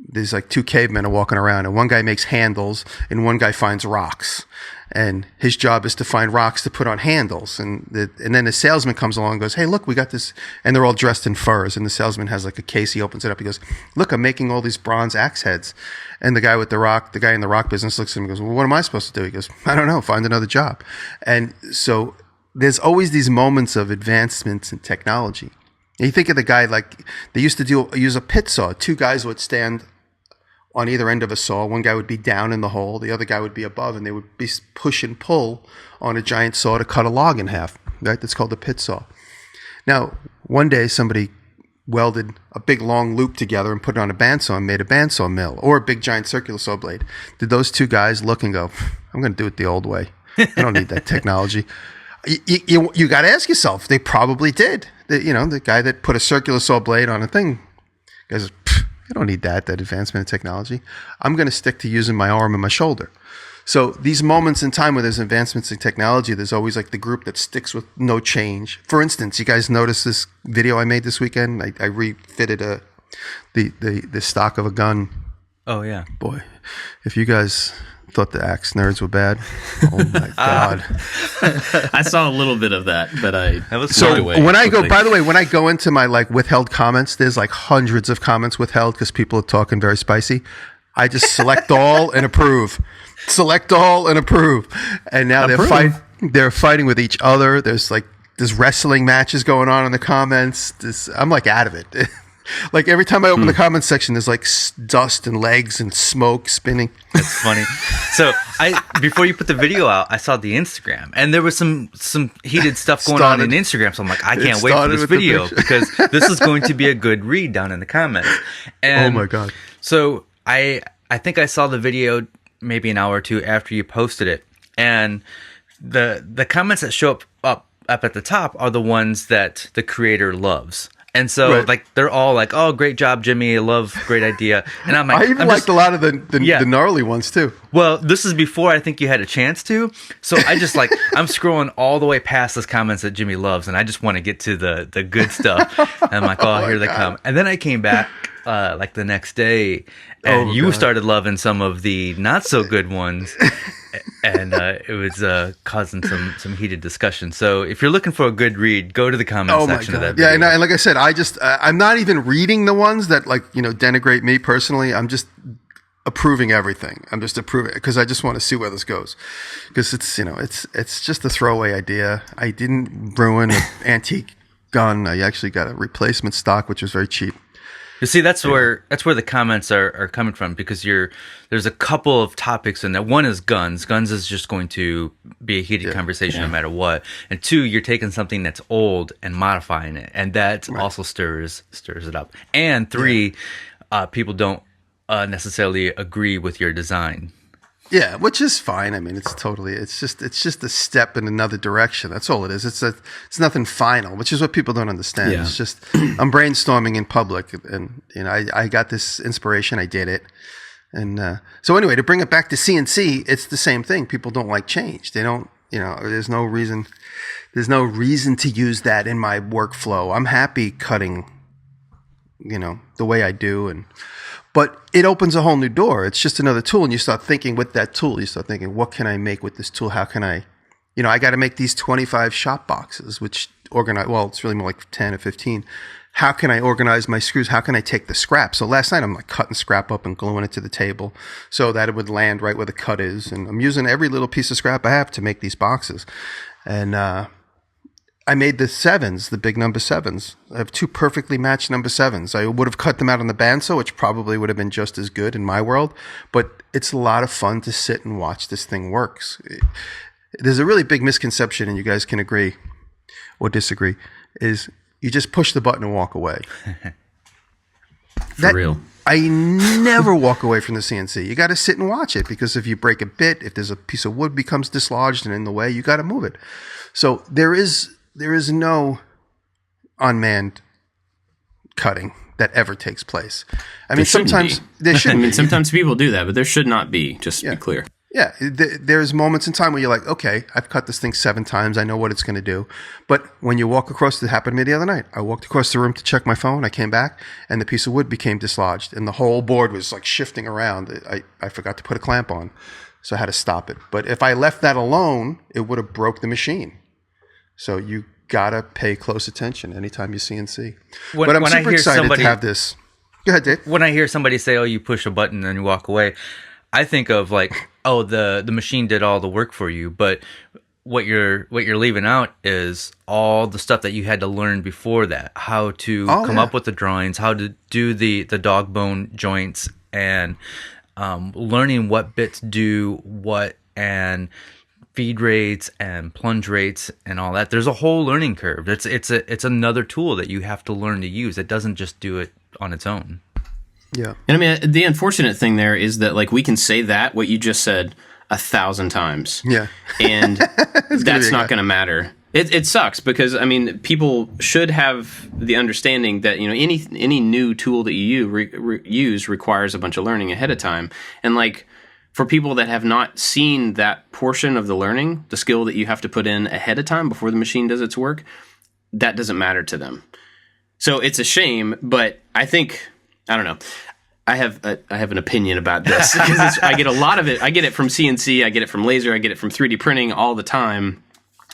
there's like two cavemen are walking around, and one guy makes handles and one guy finds rocks, and his job is to find rocks to put on handles. And then the salesman comes along and goes, "Hey, look, we got this," and they're all dressed in furs. And the salesman has like a case. He opens it up. He goes, "Look, I'm making all these bronze axe heads." And the guy in the rock business looks at him and goes, "Well, what am I supposed to do?" He goes, "I don't know. Find another job." And so there's always these moments of advancements in technology. And you think of the guy, like they used to use a pit saw. Two guys would stand on either end of a saw. One guy would be down in the hole, the other guy would be above, and they would be push and pull on a giant saw to cut a log in half. Right? That's called a pit saw. Now, one day somebody welded a big long loop together and put it on a bandsaw and made a bandsaw mill, or a big giant circular saw blade. Did those two guys look and go, "I'm going to do it the old way. I don't need that technology"? You got to ask yourself. They probably did. The guy that put a circular saw blade on a thing, guys, I don't need that advancement in technology. I'm going to stick to using my arm and my shoulder. So these moments in time where there's advancements in technology, there's always like the group that sticks with no change. For instance, you guys noticed this video I made this weekend? I refitted the stock of a gun. Oh, yeah. Boy, if you guys thought the axe nerds were bad, oh my God. I saw a little bit of that, but I was so when I go, by the way, when I go into my like withheld comments, there's like hundreds of comments withheld because people are talking very spicy. I just select all and approve. Select all and approve. And now they're fighting with each other. There's wrestling matches going on in the comments. I'm like out of it. Like every time I open the comments section, there's like dust and legs and smoke spinning. That's funny. So before you put the video out, I saw the Instagram, and there was some heated stuff going on in Instagram. So I'm like, I can't wait for this video because this is going to be a good read down in the comments. And oh my God. So I think I saw the video maybe an hour or two after you posted it, and the comments that show up at the top are the ones that the creator loves. And so, like, they're all like, "Oh, great job, Jimmy! I love, great idea." And I'm like, I even liked a lot of the gnarly ones too. Well, this is before I think you had a chance to. So I just like I'm scrolling all the way past those comments that Jimmy loves, and I just want to get to the good stuff. And I'm like, "Oh, here they come!" And then I came back like the next day, and you started loving some of the not so good ones. And it was causing some heated discussion. So if you're looking for a good read, go to the comment section of that video. Yeah, and like I said, I'm not even reading the ones that denigrate me personally. I'm just approving everything. I'm just approving because I just want to see where this goes. Because it's just a throwaway idea. I didn't ruin an antique gun. I actually got a replacement stock, which was very cheap. You see, that's where the comments are coming from, because there's a couple of topics in there. One is guns. Guns is just going to be a heated conversation no matter what. And two, you're taking something that's old and modifying it, and that also stirs it up. And three, people don't necessarily agree with your design. Yeah, which is fine. I mean, it's just a step in another direction. That's all it is. It's nothing final, which is what people don't understand. Yeah. It's just I'm brainstorming in public, and I got this inspiration. I did it, and so anyway, to bring it back to CNC, it's the same thing. People don't like change. They don't. There's no reason to use that in my workflow. I'm happy cutting, the way I do, but it opens a whole new door. It's just another tool. And you start thinking with that tool, what can I make with this tool? How can I, I got to make these 25 shop boxes, which it's really more like 10 or 15. How can I organize my screws? How can I take the scrap? So last night I'm like cutting scrap up and gluing it to the table so that it would land right where the cut is. And I'm using every little piece of scrap I have to make these boxes. And, I made the sevens, the big number sevens. I have two perfectly matched number sevens. I would have cut them out on the bandsaw, which probably would have been just as good in my world. But it's a lot of fun to sit and watch this thing works. There's a really big misconception, and you guys can agree or disagree, is you just push the button and walk away. For real. I never walk away from the CNC. You got to sit and watch it, because if you break a bit, if there's a piece of wood becomes dislodged and in the way, you got to move it. So there is there is no unmanned cutting that ever takes place. I mean, sometimes there should. I mean, sometimes people do that, but there should not be. Just to be clear. Yeah, there's moments in time where you're like, okay, I've cut this thing 7 times. I know what it's going to do. But when you walk across, it happened to me the other night. I walked across the room to check my phone. I came back, and the piece of wood became dislodged, and the whole board was like shifting around. I forgot to put a clamp on, so I had to stop it. But if I left that alone, it would have broke the machine. So you gotta pay close attention anytime you CNC. But I'm super excited to have this. Go ahead, Dave. When I hear somebody say, "Oh, you push a button and you walk away," I think of like, "Oh, the machine did all the work for you." But what you're leaving out is all the stuff that you had to learn before that, how to come up with the drawings, how to do the dog bone joints, and learning what bits do what, and feed rates and plunge rates and all that. There's a whole learning curve. It's another tool that you have to learn to use. It doesn't just do it on its own. Yeah. And I mean, the unfortunate thing there is that like we can say that what you just said 1,000 times. Yeah. And that's not going to matter. It sucks because I mean, people should have the understanding that, you know, any new tool that you use requires a bunch of learning ahead of time. And like, for people that have not seen that portion of the learning, the skill that you have to put in ahead of time before the machine does its work, that doesn't matter to them. So it's a shame, but I think, I don't know, I have an opinion about this because I get a lot of it. I get it from CNC, I get it from laser, I get it from 3D printing all the time.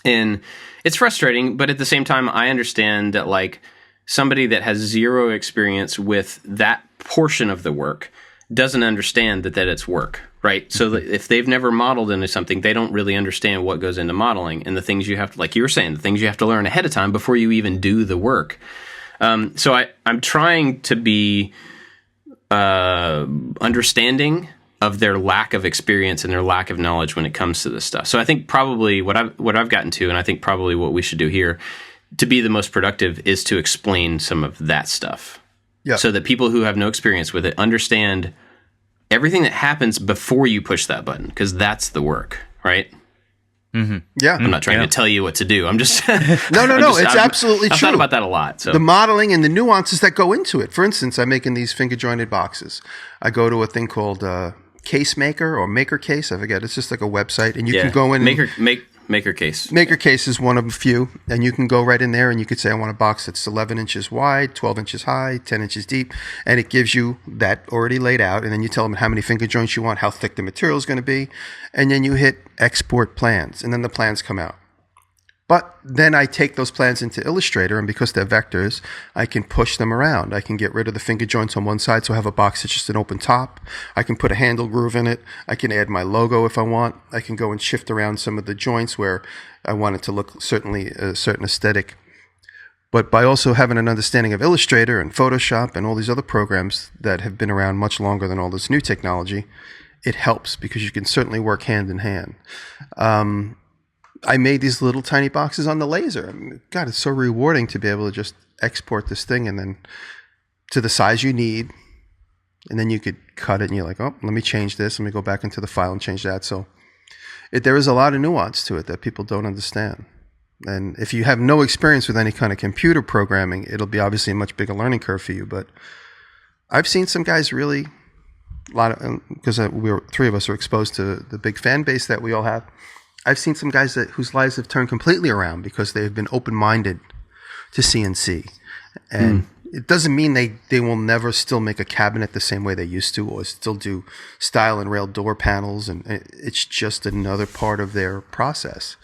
And it's frustrating, but at the same time, I understand that like somebody that has zero experience with that portion of the work doesn't understand that it's work. Right. So if they've never modeled into something, they don't really understand what goes into modeling and the things you have to, like you were saying, the things you have to learn ahead of time before you even do the work. So I'm trying to be understanding of their lack of experience and their lack of knowledge when it comes to this stuff. So I think probably what I've gotten to, and I think probably what we should do here to be the most productive is to explain some of that stuff. Yeah. So that people who have no experience with it understand everything that happens before you push that button, because that's the work, right? Mm-hmm. Yeah. I'm not trying to tell you what to do. I'm just... No. It's absolutely true. I've thought about that a lot. So. The modeling and the nuances that go into it. For instance, I'm making these finger-jointed boxes. I go to a thing called Case Maker or Maker Case. I forget. It's just like a website. And you can go in... Maker Case. Maker Case is one of a few, and you can go right in there and you could say, I want a box that's 11 inches wide, 12 inches high, 10 inches deep, and it gives you that already laid out, and then you tell them how many finger joints you want, how thick the material is going to be, and then you hit export plans, and then the plans come out. But then I take those plans into Illustrator, and because they're vectors, I can push them around. I can get rid of the finger joints on one side, so I have a box that's just an open top. I can put a handle groove in it. I can add my logo if I want. I can go and shift around some of the joints where I want it to look certainly a certain aesthetic. But by also having an understanding of Illustrator and Photoshop and all these other programs that have been around much longer than all this new technology, it helps because you can certainly work hand in hand. I made these little tiny boxes on the laser. I mean, God, it's so rewarding to be able to just export this thing and then to the size you need. And then you could cut it and you're like, oh, let me change this. Let me go back into the file and change that. So there is a lot of nuance to it that people don't understand. And if you have no experience with any kind of computer programming, it'll be obviously a much bigger learning curve for you. But I've seen some guys really, because three of us are exposed to the big fan base that we all have. I've seen some guys whose lives have turned completely around because they've been open-minded to CNC. And it doesn't mean they will never still make a cabinet the same way they used to or still do style and rail door panels. And it's just another part of their process.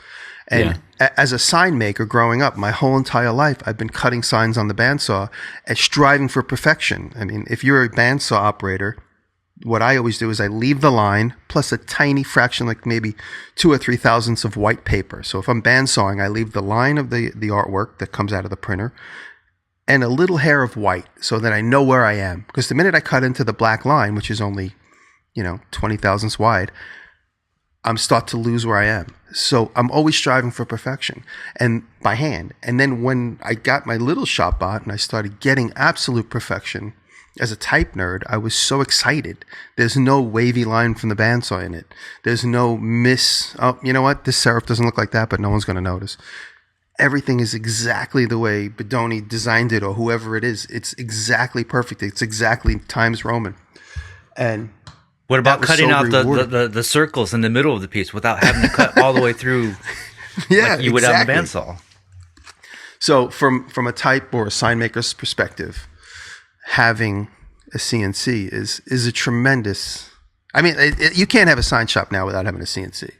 And as a sign maker growing up, my whole entire life, I've been cutting signs on the bandsaw and striving for perfection. I mean, if you're a bandsaw operator, what I always do is I leave the line plus a tiny fraction, like maybe 2 or 3 thousandths of white paper. So if I'm bandsawing, I leave the line of the artwork that comes out of the printer and a little hair of white so that I know where I am. Because the minute I cut into the black line, which is only, 20 thousandths wide, I'm start to lose where I am. So I'm always striving for perfection and by hand. And then when I got my little shop bot and I started getting absolute perfection, as a type nerd, I was so excited. There's no wavy line from the bandsaw in it. There's no you know what? This serif doesn't look like that, but no one's going to notice. everything is exactly the way Bedoni designed it, or whoever it is. It's exactly perfect. It's exactly Times Roman. And what about cutting so out the circles in the middle of the piece without having to cut all the way through like you would on a bandsaw? So from a type or a sign maker's perspective, having a CNC is a tremendous. I mean, you can't have a sign shop now without having a CNC.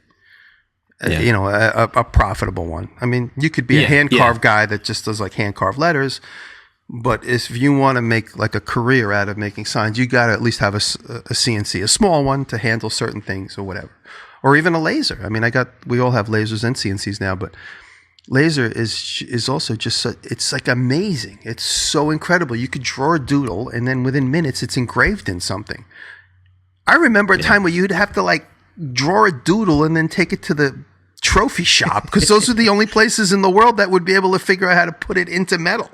You know, a profitable one. I mean, you could be a hand carved guy that just does like hand carved letters, but if you want to make like a career out of making signs, you got to at least have a CNC, a small one to handle certain things or whatever, or even a laser. I mean, we all have lasers and CNCs now, but laser is also just it's like amazing. It's so incredible. You could draw a doodle, and then within minutes, it's engraved in something. I remember a time where you'd have to like draw a doodle and then take it to the trophy shop because those are the only places in the world that would be able to figure out how to put it into metal.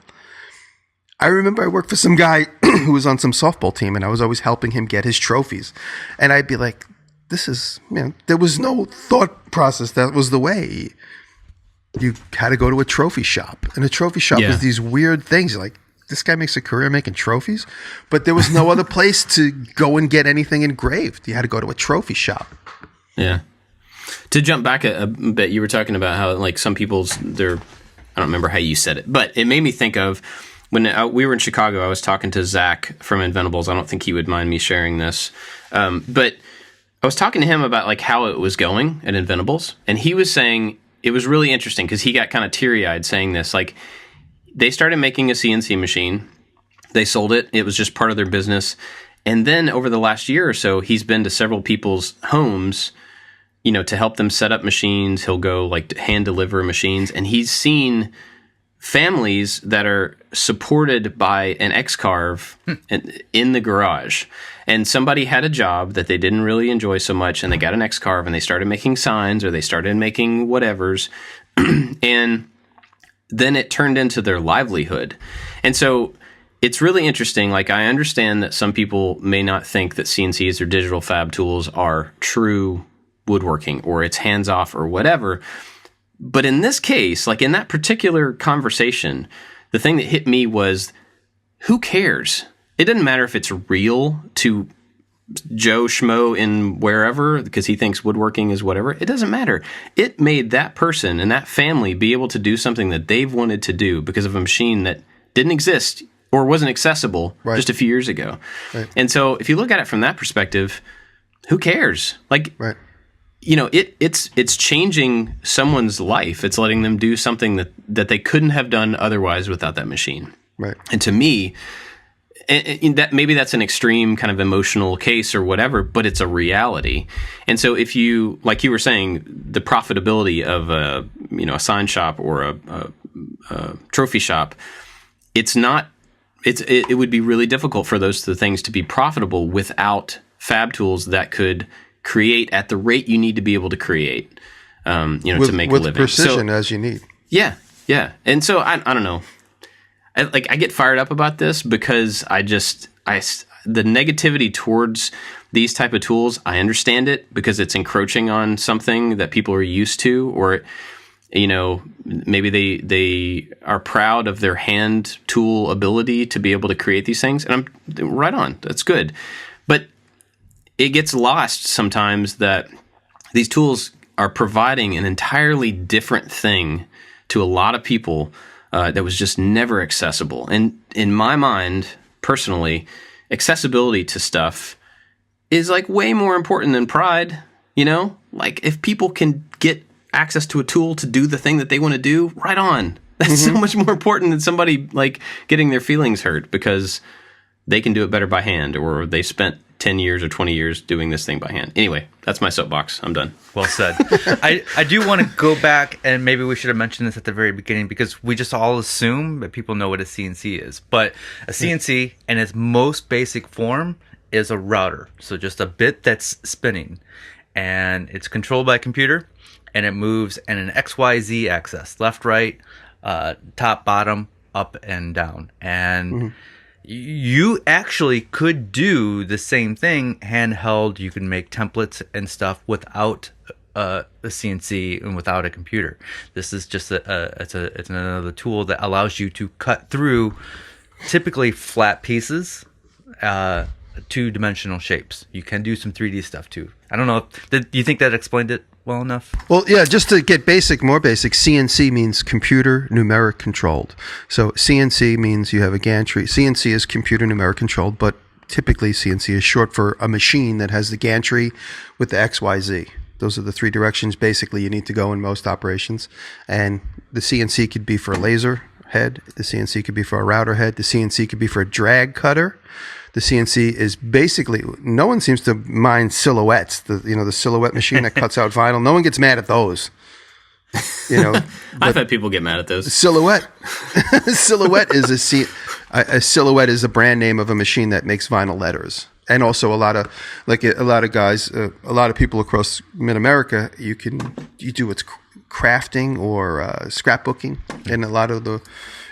I remember I worked for some guy who was on some softball team, and I was always helping him get his trophies. And I'd be like, this is, there was no thought process. That was the way. You had to go to a trophy shop. And a trophy shop is these weird things. You're like, this guy makes a career making trophies? But there was no other place to go and get anything engraved. You had to go to a trophy shop. Yeah. To jump back a bit, you were talking about how like some people's, I don't remember how you said it, but it made me think of when we were in Chicago, I was talking to Zach from Inventables. I don't think he would mind me sharing this. But I was talking to him about like how it was going at Inventables. And he was saying it was really interesting because he got kind of teary-eyed saying this. Like they started making a CNC machine. They sold it. It was just part of their business. And then over the last year or so, he's been to several people's homes, to help them set up machines. He'll go like hand deliver machines. And he's seen families that are supported by an X-Carve in the garage. And somebody had a job that they didn't really enjoy so much, and they got an X-Carve, and they started making signs, or they started making whatevers. And then it turned into their livelihood. And so it's really interesting. Like, I understand that some people may not think that CNCs or digital fab tools are true woodworking, or it's hands-off or whatever. But in this case, like in that particular conversation, the thing that hit me was, who cares? It doesn't matter if it's real to Joe Schmo in wherever, because he thinks woodworking is whatever. It doesn't matter. It made that person and that family be able to do something that they've wanted to do because of a machine that didn't exist or wasn't accessible just a few years ago. Right. And so if you look at it from that perspective, who cares? Like, it's changing someone's life. It's letting them do something that they couldn't have done otherwise without that machine. Right. And to me, and that maybe that's an extreme kind of emotional case or whatever, but it's a reality. And so if you, like you were saying, the profitability of a sign shop or a trophy shop, it would be really difficult for those things to be profitable without fab tools that could create at the rate you need to be able to create, to make a living. With precision as you need. Yeah, yeah. And so I don't know. I get fired up about this because the negativity towards these type of tools, I understand it because it's encroaching on something that people are used to, or maybe they are proud of their hand tool ability to be able to create these things, and I'm right on. That's good, but it gets lost sometimes that these tools are providing an entirely different thing to a lot of people that was just never accessible. And in my mind, personally, accessibility to stuff is like way more important than pride. Like if people can get access to a tool to do the thing that they want to do, right on. That's so much more important than somebody like getting their feelings hurt because they can do it better by hand, or they spent 10 years or 20 years doing this thing by hand. Anyway, that's my soapbox. I'm done. Well said. I do want to go back, and maybe we should have mentioned this at the very beginning, because we just all assume that people know what a CNC is. But a CNC, in its most basic form, is a router. So just a bit that's spinning. And it's controlled by a computer, and it moves in an XYZ axis, left, right, top, bottom, up, and down. And you actually could do the same thing handheld. You can make templates and stuff without the CNC and without a computer. This is just it's another tool that allows you to cut through typically flat pieces, two-dimensional shapes. You can do some 3D stuff too. I don't know. Do you think that explained it well enough? Well, yeah, just to get more basic, CNC means computer numeric controlled. So CNC means you have a gantry. CNC is computer numeric controlled, but typically CNC is short for a machine that has the gantry with the XYZ. Those are the three directions basically you need to go in most operations. And the CNC could be for a laser head. The CNC could be for a router head. The CNC could be for a drag cutter. The CNC is basically, no one seems to mind silhouettes. The silhouette machine that cuts out vinyl. No one gets mad at those. I've had people get mad at those. Silhouette is a silhouette is a brand name of a machine that makes vinyl letters. And also a lot of guys, a lot of people across mid-America, you do what's crafting or scrapbooking, and a lot of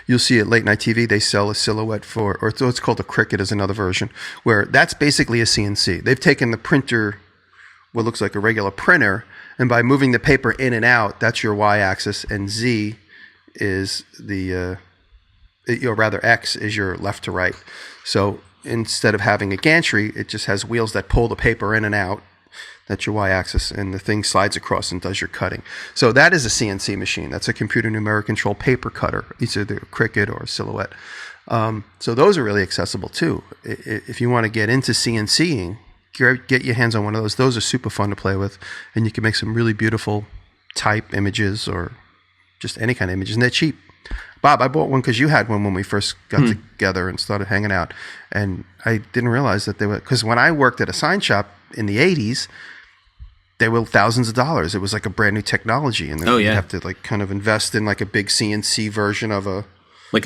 you'll see at late night TV, they sell a silhouette or it's called a Cricut is another version, where that's basically a CNC. They've taken the printer, what looks like a regular printer, and by moving the paper in and out, that's your y-axis, and Z is X is your left to right. So instead of having a gantry, it just has wheels that pull the paper in and out. That's your y-axis, and the thing slides across and does your cutting. So that is a CNC machine. That's a computer numeric control paper cutter. It's either a Cricut or a Silhouette. So those are really accessible too. If you want to get into CNCing, get your hands on one of those. Those are super fun to play with, and you can make some really beautiful type images or just any kind of images, and they're cheap. Bob, I bought one because you had one when we first got together and started hanging out, and I didn't realize that they were, because when I worked at a sign shop in the 80s, they were thousands of dollars. It was like a brand new technology, and then you have to like kind of invest in like a big CNC version of a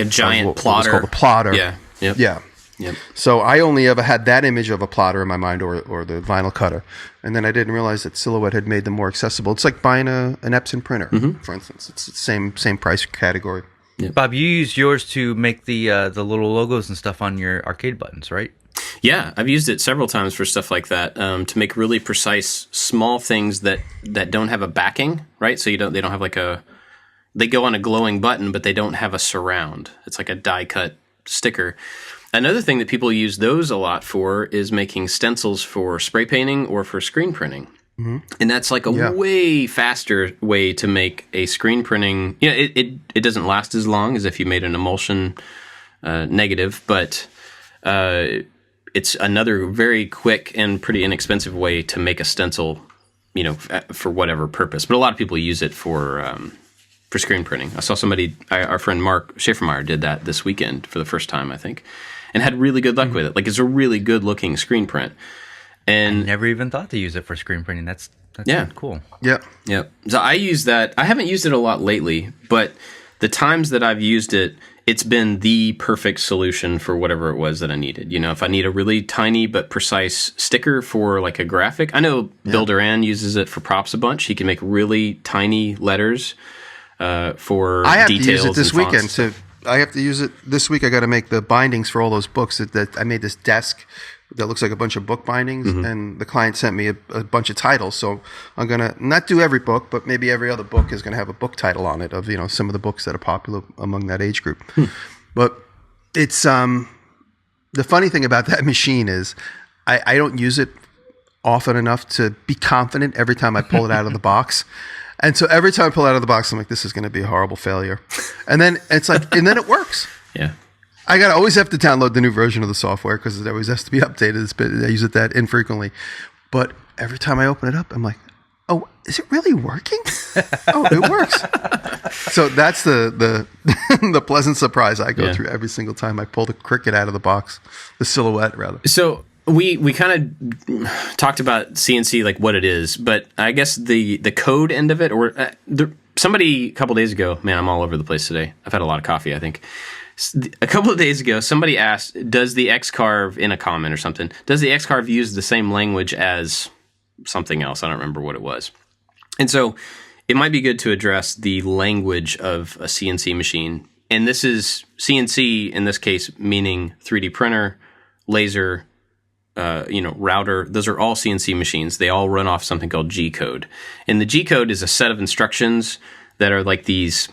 giant plotter. What was called a plotter. Yeah. Yep. Yeah. Yep. So I only ever had that image of a plotter in my mind, or the vinyl cutter, and then I didn't realize that Silhouette had made them more accessible. It's like buying an Epson printer, for instance. It's the same price category. Yeah. Bob, you used yours to make the little logos and stuff on your arcade buttons, right? Yeah, I've used it several times for stuff like that, to make really precise small things that don't have a backing, right? So they don't have they go on a glowing button, but they don't have a surround. It's like a die cut sticker. Another thing that people use those a lot for is making stencils for spray painting or for screen printing. Mm-hmm. And that's like a way faster way to make a screen printing. It doesn't last as long as if you made an emulsion negative, but it's another very quick and pretty inexpensive way to make a stencil, for whatever purpose. But a lot of people use it for screen printing. I saw our friend Mark Schaefermeyer did that this weekend for the first time, I think, and had really good luck with it. Like, it's a really good looking screen print. And I never even thought to use it for screen printing. That's cool. Yep. So I use that. I haven't used it a lot lately, but the times that I've used it, it's been the perfect solution for whatever it was that I needed. If I need a really tiny but precise sticker for like a graphic, I know Bill Duran uses it for props a bunch. He can make really tiny letters for I have details. To use it this weekend. So I have to use it this week. I got to make the bindings for all those books. That I made this desk that looks like a bunch of book bindings, and the client sent me a bunch of titles. So I'm going to not do every book, but maybe every other book is going to have a book title on it of, some of the books that are popular among that age group. But it's, the funny thing about that machine is I don't use it often enough to be confident every time I pull it out of the box. And so every time I pull it out of the box, I'm like, this is going to be a horrible failure. And then it's like, and then it works. Yeah. I always have to download the new version of the software because it always has to be updated. I use it that infrequently. But every time I open it up, I'm like, oh, is it really working? Oh, it works. So that's the the pleasant surprise I go through every single time I pull the Cricut out of the box, the Silhouette rather. So we kind of talked about CNC, like what it is, but I guess the code end of it, or somebody a couple days ago, man, I'm all over the place today. I've had a lot of coffee, I think. A couple of days ago, somebody asked, does the X-Carve, in a comment or something, does the X-Carve use the same language as something else? I don't remember what it was. And so it might be good to address the language of a CNC machine. And this is CNC, in this case, meaning 3D printer, laser, router. Those are all CNC machines. They all run off something called G-code. And the G-code is a set of instructions that are like these.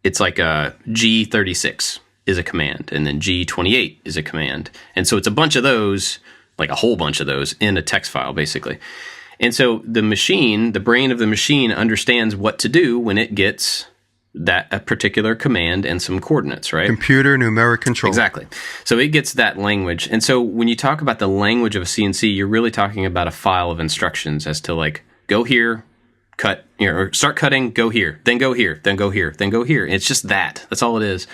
It's like a G36 is a command, and then G28 is a command. And so it's a bunch of those, like a whole bunch of those in a text file, basically. And so the brain of the machine understands what to do when it gets a particular command and some coordinates, right? Computer numeric control. Exactly. So it gets that language. And so when you talk about the language of a CNC, you're really talking about a file of instructions as to like, go here, cut, or start cutting, go here, then go here, then go here, then go here. It's just that. That's all it is.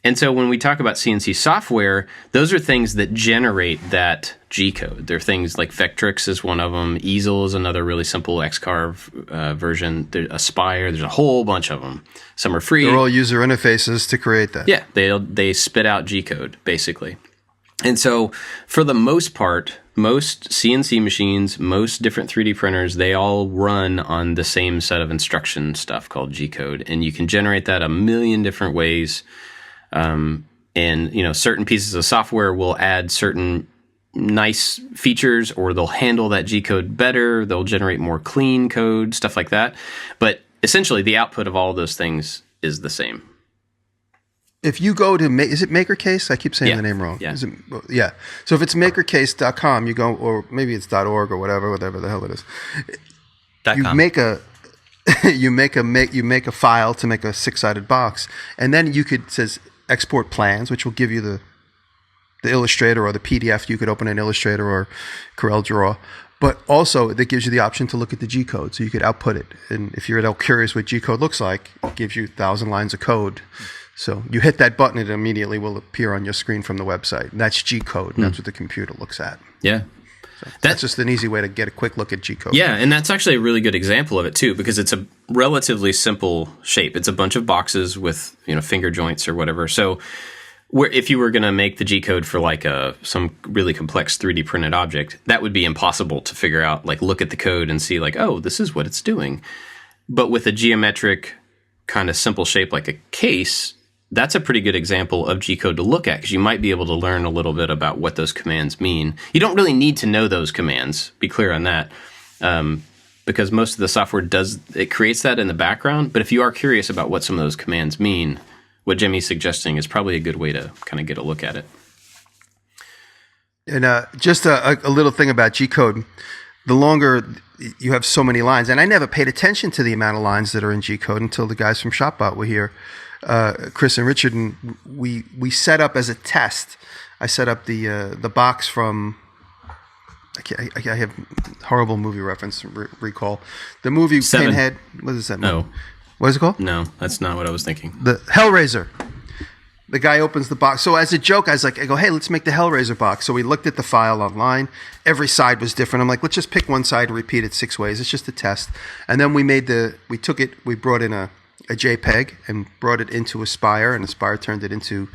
And so when we talk about CNC software, those are things that generate that G-code. They're things like Vectrix is one of them. Easel is another really simple Xcarve version. There's Aspire. There's a whole bunch of them. Some are free. They're all user interfaces to create that. Yeah, they spit out G-code, basically. And so for the most part, most CNC machines, most different 3D printers, they all run on the same set of instruction stuff called G-code. And you can generate that a million different ways. And certain pieces of software will add certain nice features, or they'll handle that G-code better. They'll generate more clean code, stuff like that. But essentially, the output of all of those things is the same. If you go to, is it MakerCase? I keep saying the name wrong. Yeah. Yeah. So if it's makercase.com, you go, or maybe it's .org or whatever the hell it is. You .com. make a you make a file to make a 6-sided box, and then it says export plans, which will give you the Illustrator or the PDF. You could open an Illustrator or Corel Draw, but also that gives you the option to look at the G-code, so you could output it. And if you're at all curious what G-code looks like, it gives you 1,000 lines of code. So you hit that button, it immediately will appear on your screen from the website. And that's G-code, and that's what the computer looks at. Yeah. So that's just an easy way to get a quick look at G-code. Yeah, and that's actually a really good example of it too, because it's a relatively simple shape. It's a bunch of boxes with finger joints or whatever. So if you were going to make the G-code for like some really complex 3D printed object, that would be impossible to figure out. Like look at the code and see like, oh, this is what it's doing. But with a geometric kind of simple shape like a case, that's a pretty good example of G-code to look at, because you might be able to learn a little bit about what those commands mean. You don't really need to know those commands, be clear on that, because most of the software creates that in the background. But if you are curious about what some of those commands mean, what Jimmy's suggesting is probably a good way to kind of get a look at it. And just a little thing about G-code, the longer you have so many lines, and I never paid attention to the amount of lines that are in G-code until the guys from ShopBot were here. Chris and Richard, and we set up as a test. I set up the box from. I have horrible movie reference recall. The movie Seven. Pinhead. What is that movie? No. What is it called? No, that's not what I was thinking. The Hellraiser. The guy opens the box. So as a joke, I go, hey, let's make the Hellraiser box. So we looked at the file online. Every side was different. I'm like, let's just pick one side and repeat it 6 ways. It's just a test. And then we brought in a JPEG and brought it into Aspire, and Aspire turned it into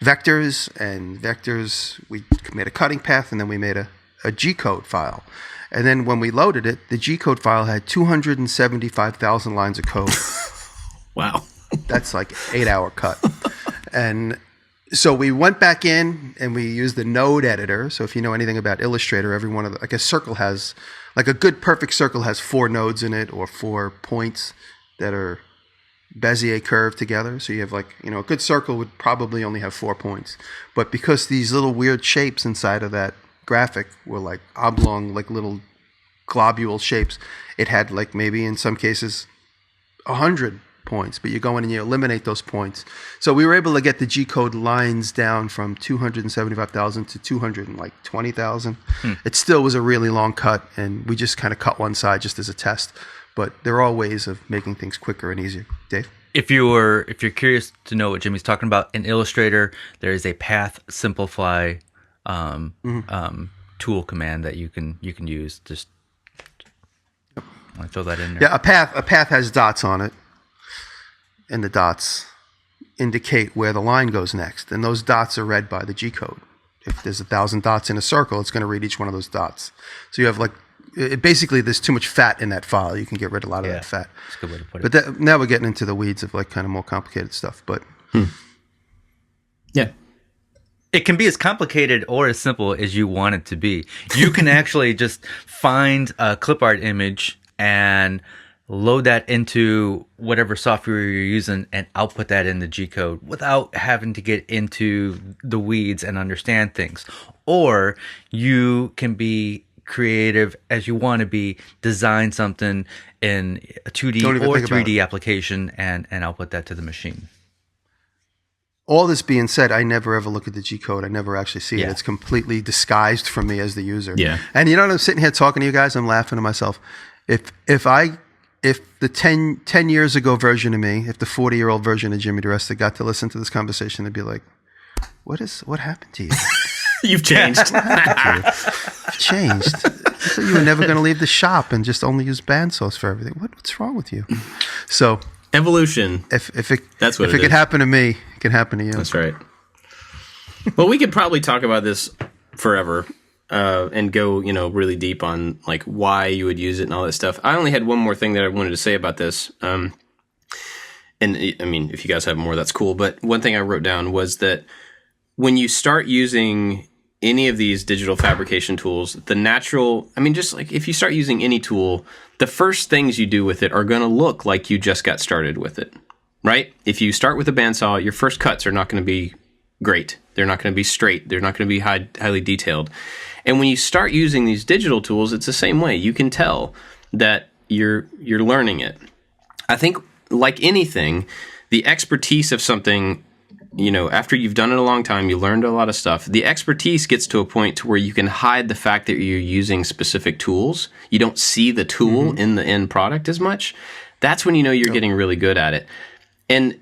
vectors, and vectors, we made a cutting path, and then we made a G-code file. And then when we loaded it, the G-code file had 275,000 lines of code. Wow. That's like an 8-hour cut. And so we went back in and we used the node editor. So if you know anything about Illustrator, every one of like a circle has, like a good perfect circle has 4 nodes in it, or 4 points that are Bezier curve together. So you have like, a good circle would probably only have 4 points. But because these little weird shapes inside of that graphic were like oblong, like little globule shapes, it had like maybe in some cases 100 points, but you go in and you eliminate those points. So we were able to get the G-code lines down from 275,000 to 220,000. It still was a really long cut, and we just kind of cut one side just as a test. But there are ways of making things quicker and easier. Dave? If you're curious to know what Jimmy's talking about, in Illustrator, there is a path simplify tool command that you can use. Just I throw that in there. Yeah, a path has dots on it, and the dots indicate where the line goes next, and those dots are read by the G-code. If there's 1,000 dots in a circle, it's going to read each one of those dots. So you have like. Basically, there's too much fat in that file. You can get rid of a lot of that fat. That's a good way to put it. But now we're getting into the weeds of like kind of more complicated stuff. But yeah, It can be as complicated or as simple as you want it to be. You can actually just find a clip art image and load that into whatever software you're using and output that in the G-code without having to get into the weeds and understand things. Or you can be creative as you want to be, design something in a 2D or 3D application and output that to the machine. All this being said, I never ever look at the G-code. I never actually see it. It's completely disguised from me as the user. Yeah. And you know what? I'm sitting here talking to you guys. I'm laughing to myself. If the 10 years ago version of me, if the 40-year-old version of Jimmy Diresta got to listen to this conversation, they'd be like, what happened to you? You've changed. You've changed. So you were never going to leave the shop and just only use bandsaws for everything. What's wrong with you? So evolution. If it could happen to me, it can happen to you. That's right. Well, we could probably talk about this forever and go, really deep on like why you would use it and all that stuff. I only had one more thing that I wanted to say about this. And I mean, if you guys have more, that's cool. But one thing I wrote down was that when you start using any of these digital fabrication tools, just like if you start using any tool, the first things you do with it are going to look like you just got started with it, right? If you start with a bandsaw, your first cuts are not going to be great. They're not going to be straight. They're not going to be highly detailed. And when you start using these digital tools, it's the same way. You can tell that you're learning it. I think like anything, the expertise of something, after you've done it a long time, you learned a lot of stuff. The expertise gets to a point to where you can hide the fact that you're using specific tools. You don't see the tool in the end product as much. That's when you know you're getting really good at it. And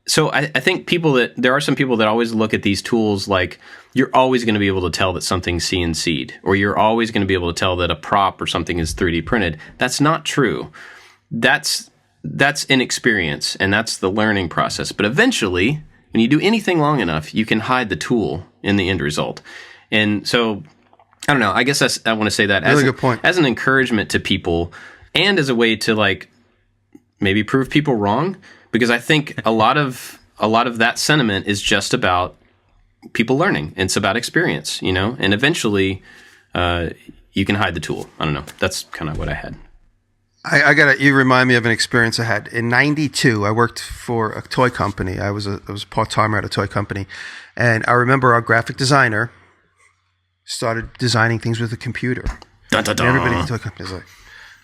so I think there are some people that always look at these tools like you're always going to be able to tell that something's CNC'd, or you're always going to be able to tell that a prop or something is 3D printed. That's not true. That's inexperience, and that's the learning process. But eventually, when you do anything long enough, you can hide the tool in the end result. And so, I don't know. I guess I want to say that really good point. As an encouragement to people, and as a way to like maybe prove people wrong, because I think a lot of that sentiment is just about people learning. And it's about experience, And eventually, you can hide the tool. I don't know. That's kind of what I had. You remind me of an experience I had in '92. I worked for a toy company. I was part-timer at a toy company, and I remember our graphic designer started designing things with a computer. Dun, dun, dun. And everybody in the toy company was like,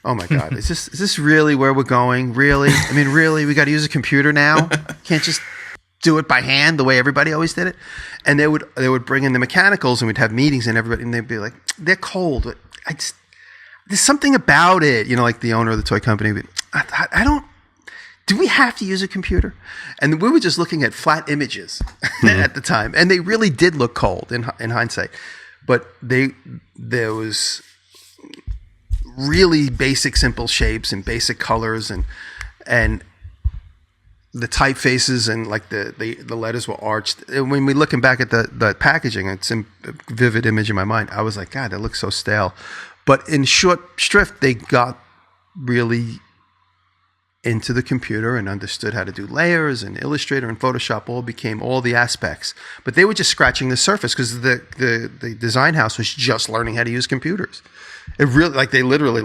"Oh my God, is this really where we're going? Really? I mean, really? We got to use a computer now? Can't just do it by hand the way everybody always did it?" And they would bring in the mechanicals, and we'd have meetings, and they'd be like, "They're cold. There's something about it," like the owner of the toy company. But I don't. Do we have to use a computer? And we were just looking at flat images at the time, and they really did look cold in hindsight. But there was really basic, simple shapes and basic colors, and the typefaces and like the letters were arched. And when we looking back at the packaging, it's a vivid image in my mind. I was like, God, that looks so stale. But in short shrift, they got really into the computer and understood how to do layers, and Illustrator and Photoshop all became all the aspects. But they were just scratching the surface because the design house was just learning how to use computers. It really, they literally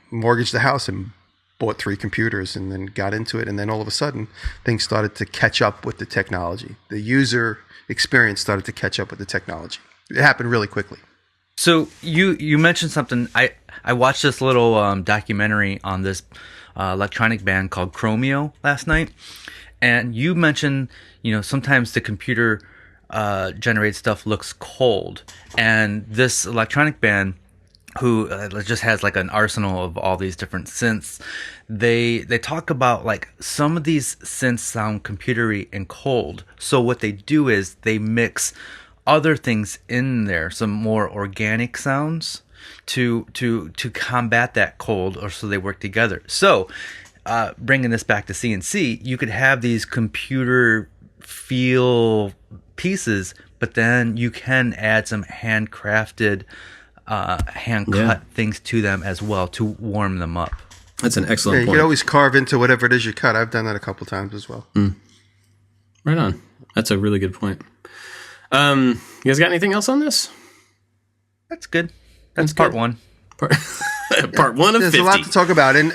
mortgaged the house and bought 3 computers and then got into it. And then all of a sudden, things started to catch up with the technology. The user experience started to catch up with the technology. It happened really quickly. So you mentioned something. I watched this little documentary on this electronic band called Chromeo last night, and you mentioned sometimes the computer generated stuff looks cold, and this electronic band who just has like an arsenal of all these different synths, they talk about like some of these synths sound computery and cold. So what they do is they mix other things in there, some more organic sounds to combat that cold, or so they work together. So bringing this back to CNC, you could have these computer feel pieces, but then you can add some handcrafted hand-cut things to them as well to warm them up. That's an excellent point. You can always carve into whatever it is you cut. I've done that a couple times as well. Right on. That's a really good point. You guys got anything else on this? That's good. That's part one. Part one of There's 50. a lot to talk about. And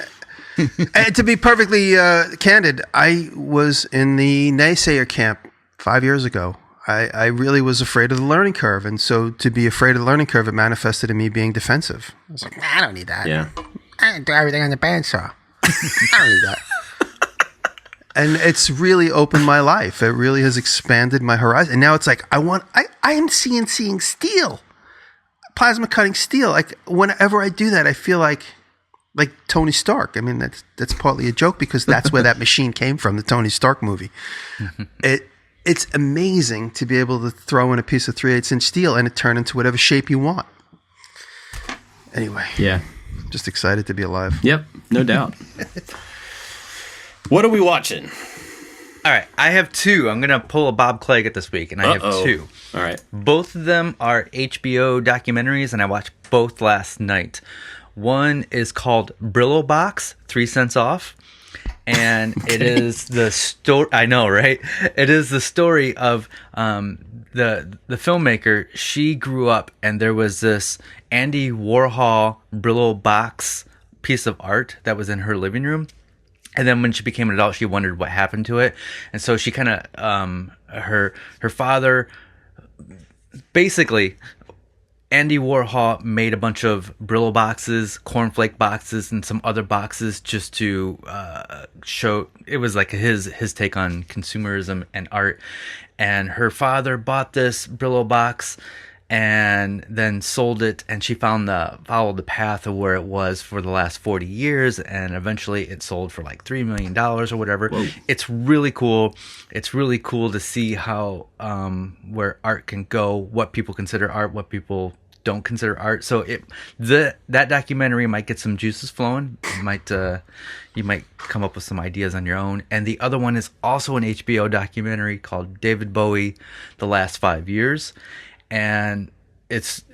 to be perfectly candid, I was in the naysayer camp 5 years ago. I really was afraid of the learning curve. And so to be afraid of the learning curve, it manifested in me being defensive. I was like, I don't need that. Yeah. I can do everything on the bandsaw. I don't need that. And it's really opened my life. It really has expanded my horizon. And now it's like, I am CNCing steel, plasma cutting steel. Like whenever I do that, I feel like Tony Stark. I mean, that's partly a joke because that's where that machine came from, the Tony Stark movie. It's amazing to be able to throw in a piece of 3/8 inch steel and it turn into whatever shape you want. Anyway. Yeah. Just excited to be alive. Yep. No doubt. What are we watching? All right, I have two. I'm going to pull a Bob Clagett this week, and I have two. All right. Both of them are HBO documentaries, and I watched both last night. One is called Brillo Box, 3 cents off. And it is the story. I know, right? It is the story of the filmmaker. She grew up, and there was this Andy Warhol Brillo Box piece of art that was in her living room. And then when she became an adult, she wondered what happened to it. And so she kind of, her father, basically, Andy Warhol made a bunch of Brillo boxes, cornflake boxes, and some other boxes just to show. It was like his take on consumerism and art. And her father bought this Brillo box and then sold it, and she followed the path of where it was for the last 40 years, and eventually it sold for like $3 million or whatever. Whoa. It's really cool. It's really cool to see how where art can go, what people consider art, what people don't consider art. So that documentary might get some juices flowing. You might come up with some ideas on your own. And the other one is also an HBO documentary called David Bowie: The Last 5 Years. And it's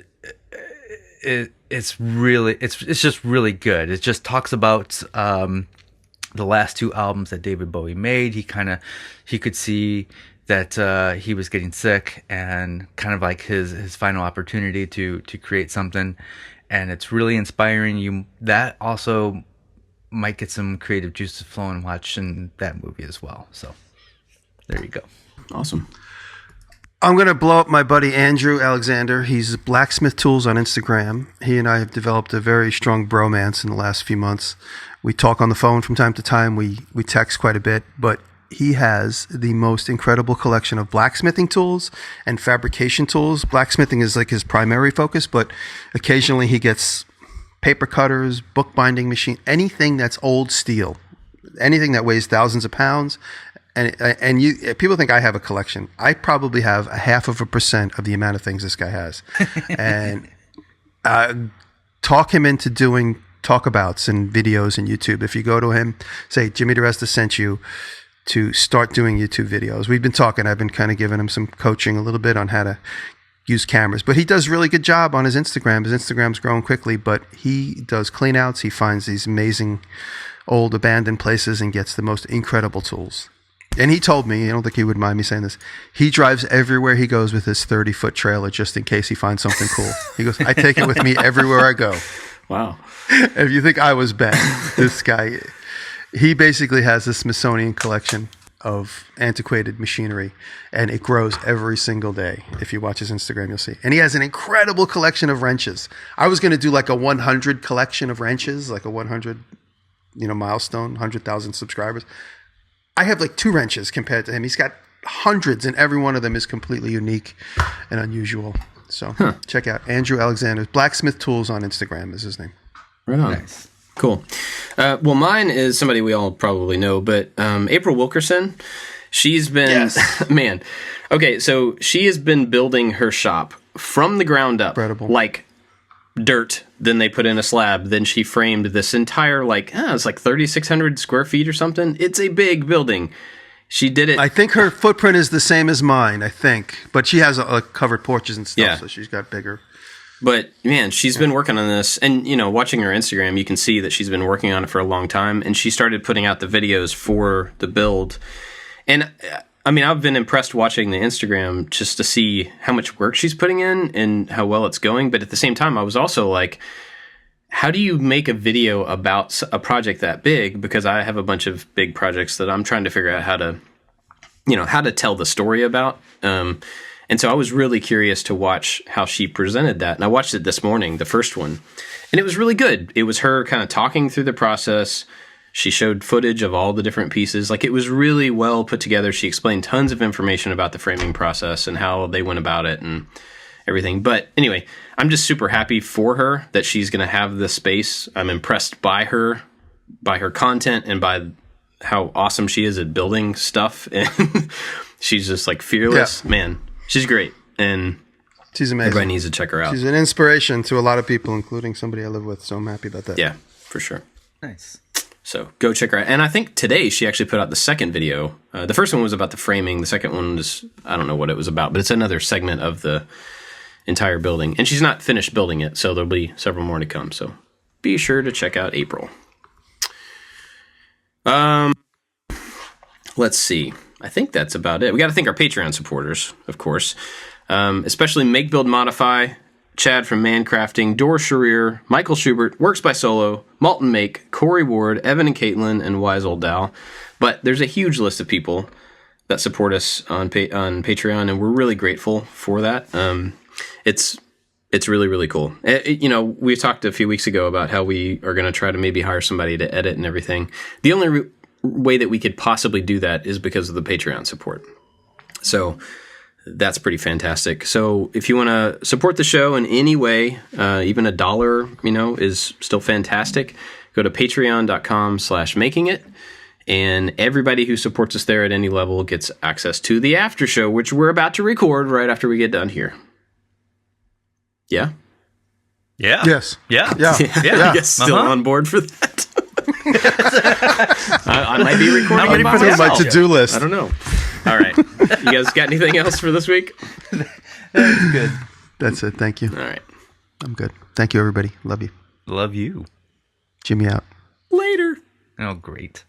just really good. It just talks about the last 2 albums that David Bowie made. He could see that he was getting sick, and kind of like his final opportunity to create something. And it's really inspiring. That also might get some creative juices flowing watching that movie as well. So there you go. Awesome. I'm going to blow up my buddy Andrew Alexander. He's Blacksmith Tools on Instagram. He and I have developed a very strong bromance in the last few months. We talk on the phone from time to time. We text quite a bit, but he has the most incredible collection of blacksmithing tools and fabrication tools. Blacksmithing is like his primary focus, but occasionally he gets paper cutters, bookbinding machine, anything that's old steel, anything that weighs thousands of pounds. And people think I have a collection. I probably have 0.5% of the amount of things this guy has. And talk him into doing talkabouts and videos and YouTube. If you go to him, say, Jimmy Diresta sent you to start doing YouTube videos. We've been talking. I've been kind of giving him some coaching a little bit on how to use cameras. But he does a really good job on his Instagram. His Instagram's growing quickly, but he does clean-outs. He finds these amazing old abandoned places and gets the most incredible tools. And he told me, I don't think he would mind me saying this, he drives everywhere he goes with his 30-foot trailer just in case he finds something cool. He goes, I take it with me everywhere I go. Wow. If you think I was bad, this guy, he basically has a Smithsonian collection of antiquated machinery, and it grows every single day. If you watch his Instagram, you'll see. And he has an incredible collection of wrenches. I was going to do like a 100 collection of wrenches, like a 100, milestone, 100,000 subscribers. I have like 2 wrenches compared to him. He's got hundreds, and every one of them is completely unique and unusual. So check out Andrew Alexander's Blacksmith Tools on Instagram is his name. Right on. Nice. Cool. Well, mine is somebody we all probably know, but April Wilkerson, she's been, yes. Man. Okay, so she has been building her shop from the ground up. Incredible. Like dirt, then they put in a slab, then she framed this entire it's like 3,600 square feet or something. It's a big building. She did it. I think her footprint is the same as mine, I think, but she has covered porches and stuff, so she's got bigger. But man, she's been working on this, and watching her Instagram, you can see that she's been working on it for a long time, and she started putting out the videos for the build. And I mean, I've been impressed watching the Instagram just to see how much work she's putting in and how well it's going. But at the same time, I was also like, how do you make a video about a project that big? Because I have a bunch of big projects that I'm trying to figure out how to tell the story about. And so I was really curious to watch how she presented that. And I watched it this morning, the first one, and it was really good. It was her kind of talking through the process. She showed footage of all the different pieces. Like, it was really well put together. She explained tons of information about the framing process and how they went about it and everything. But anyway, I'm just super happy for her that she's going to have this space. I'm impressed by her content and by how awesome she is at building stuff. And she's just like fearless. Yeah. Man, she's great. And she's amazing. Everybody needs to check her out. She's an inspiration to a lot of people, including somebody I live with. So I'm happy about that. Yeah, for sure. Nice. So go check her out. And I think today she actually put out the second video. The first one was about the framing. The second one was, I don't know what it was about, but it's another segment of the entire building. And she's not finished building it, so there'll be several more to come. So be sure to check out April. Let's see. I think that's about it. We got to thank our Patreon supporters, of course, especially Make, Build, Modify, Chad from Mancrafting, Dor Sharir, Michael Schubert, Works by Solo, Malton Make, Corey Ward, Evan and Caitlin, and Wise Old Dal. But there's a huge list of people that support us on Patreon, and we're really grateful for that. It's really, really cool. We talked a few weeks ago about how we are going to try to maybe hire somebody to edit and everything. The only way that we could possibly do that is because of the Patreon support. So that's pretty fantastic. So if you want to support the show in any way, even $1, is still fantastic. Go to patreon.com/makingit. And everybody who supports us there at any level gets access to the after show, which we're about to record right after we get done here. Yeah? Yeah. Yes. Yeah. Yeah. Yeah. I guess still on board for that. I might be recording it by Put it on my myself. to-do list. I don't know. All right. You guys got anything else for this week? That's good. That's it. Thank you. All right. I'm good. Thank you, everybody. Love you. Love you. Jimmy out. Later. Oh, great.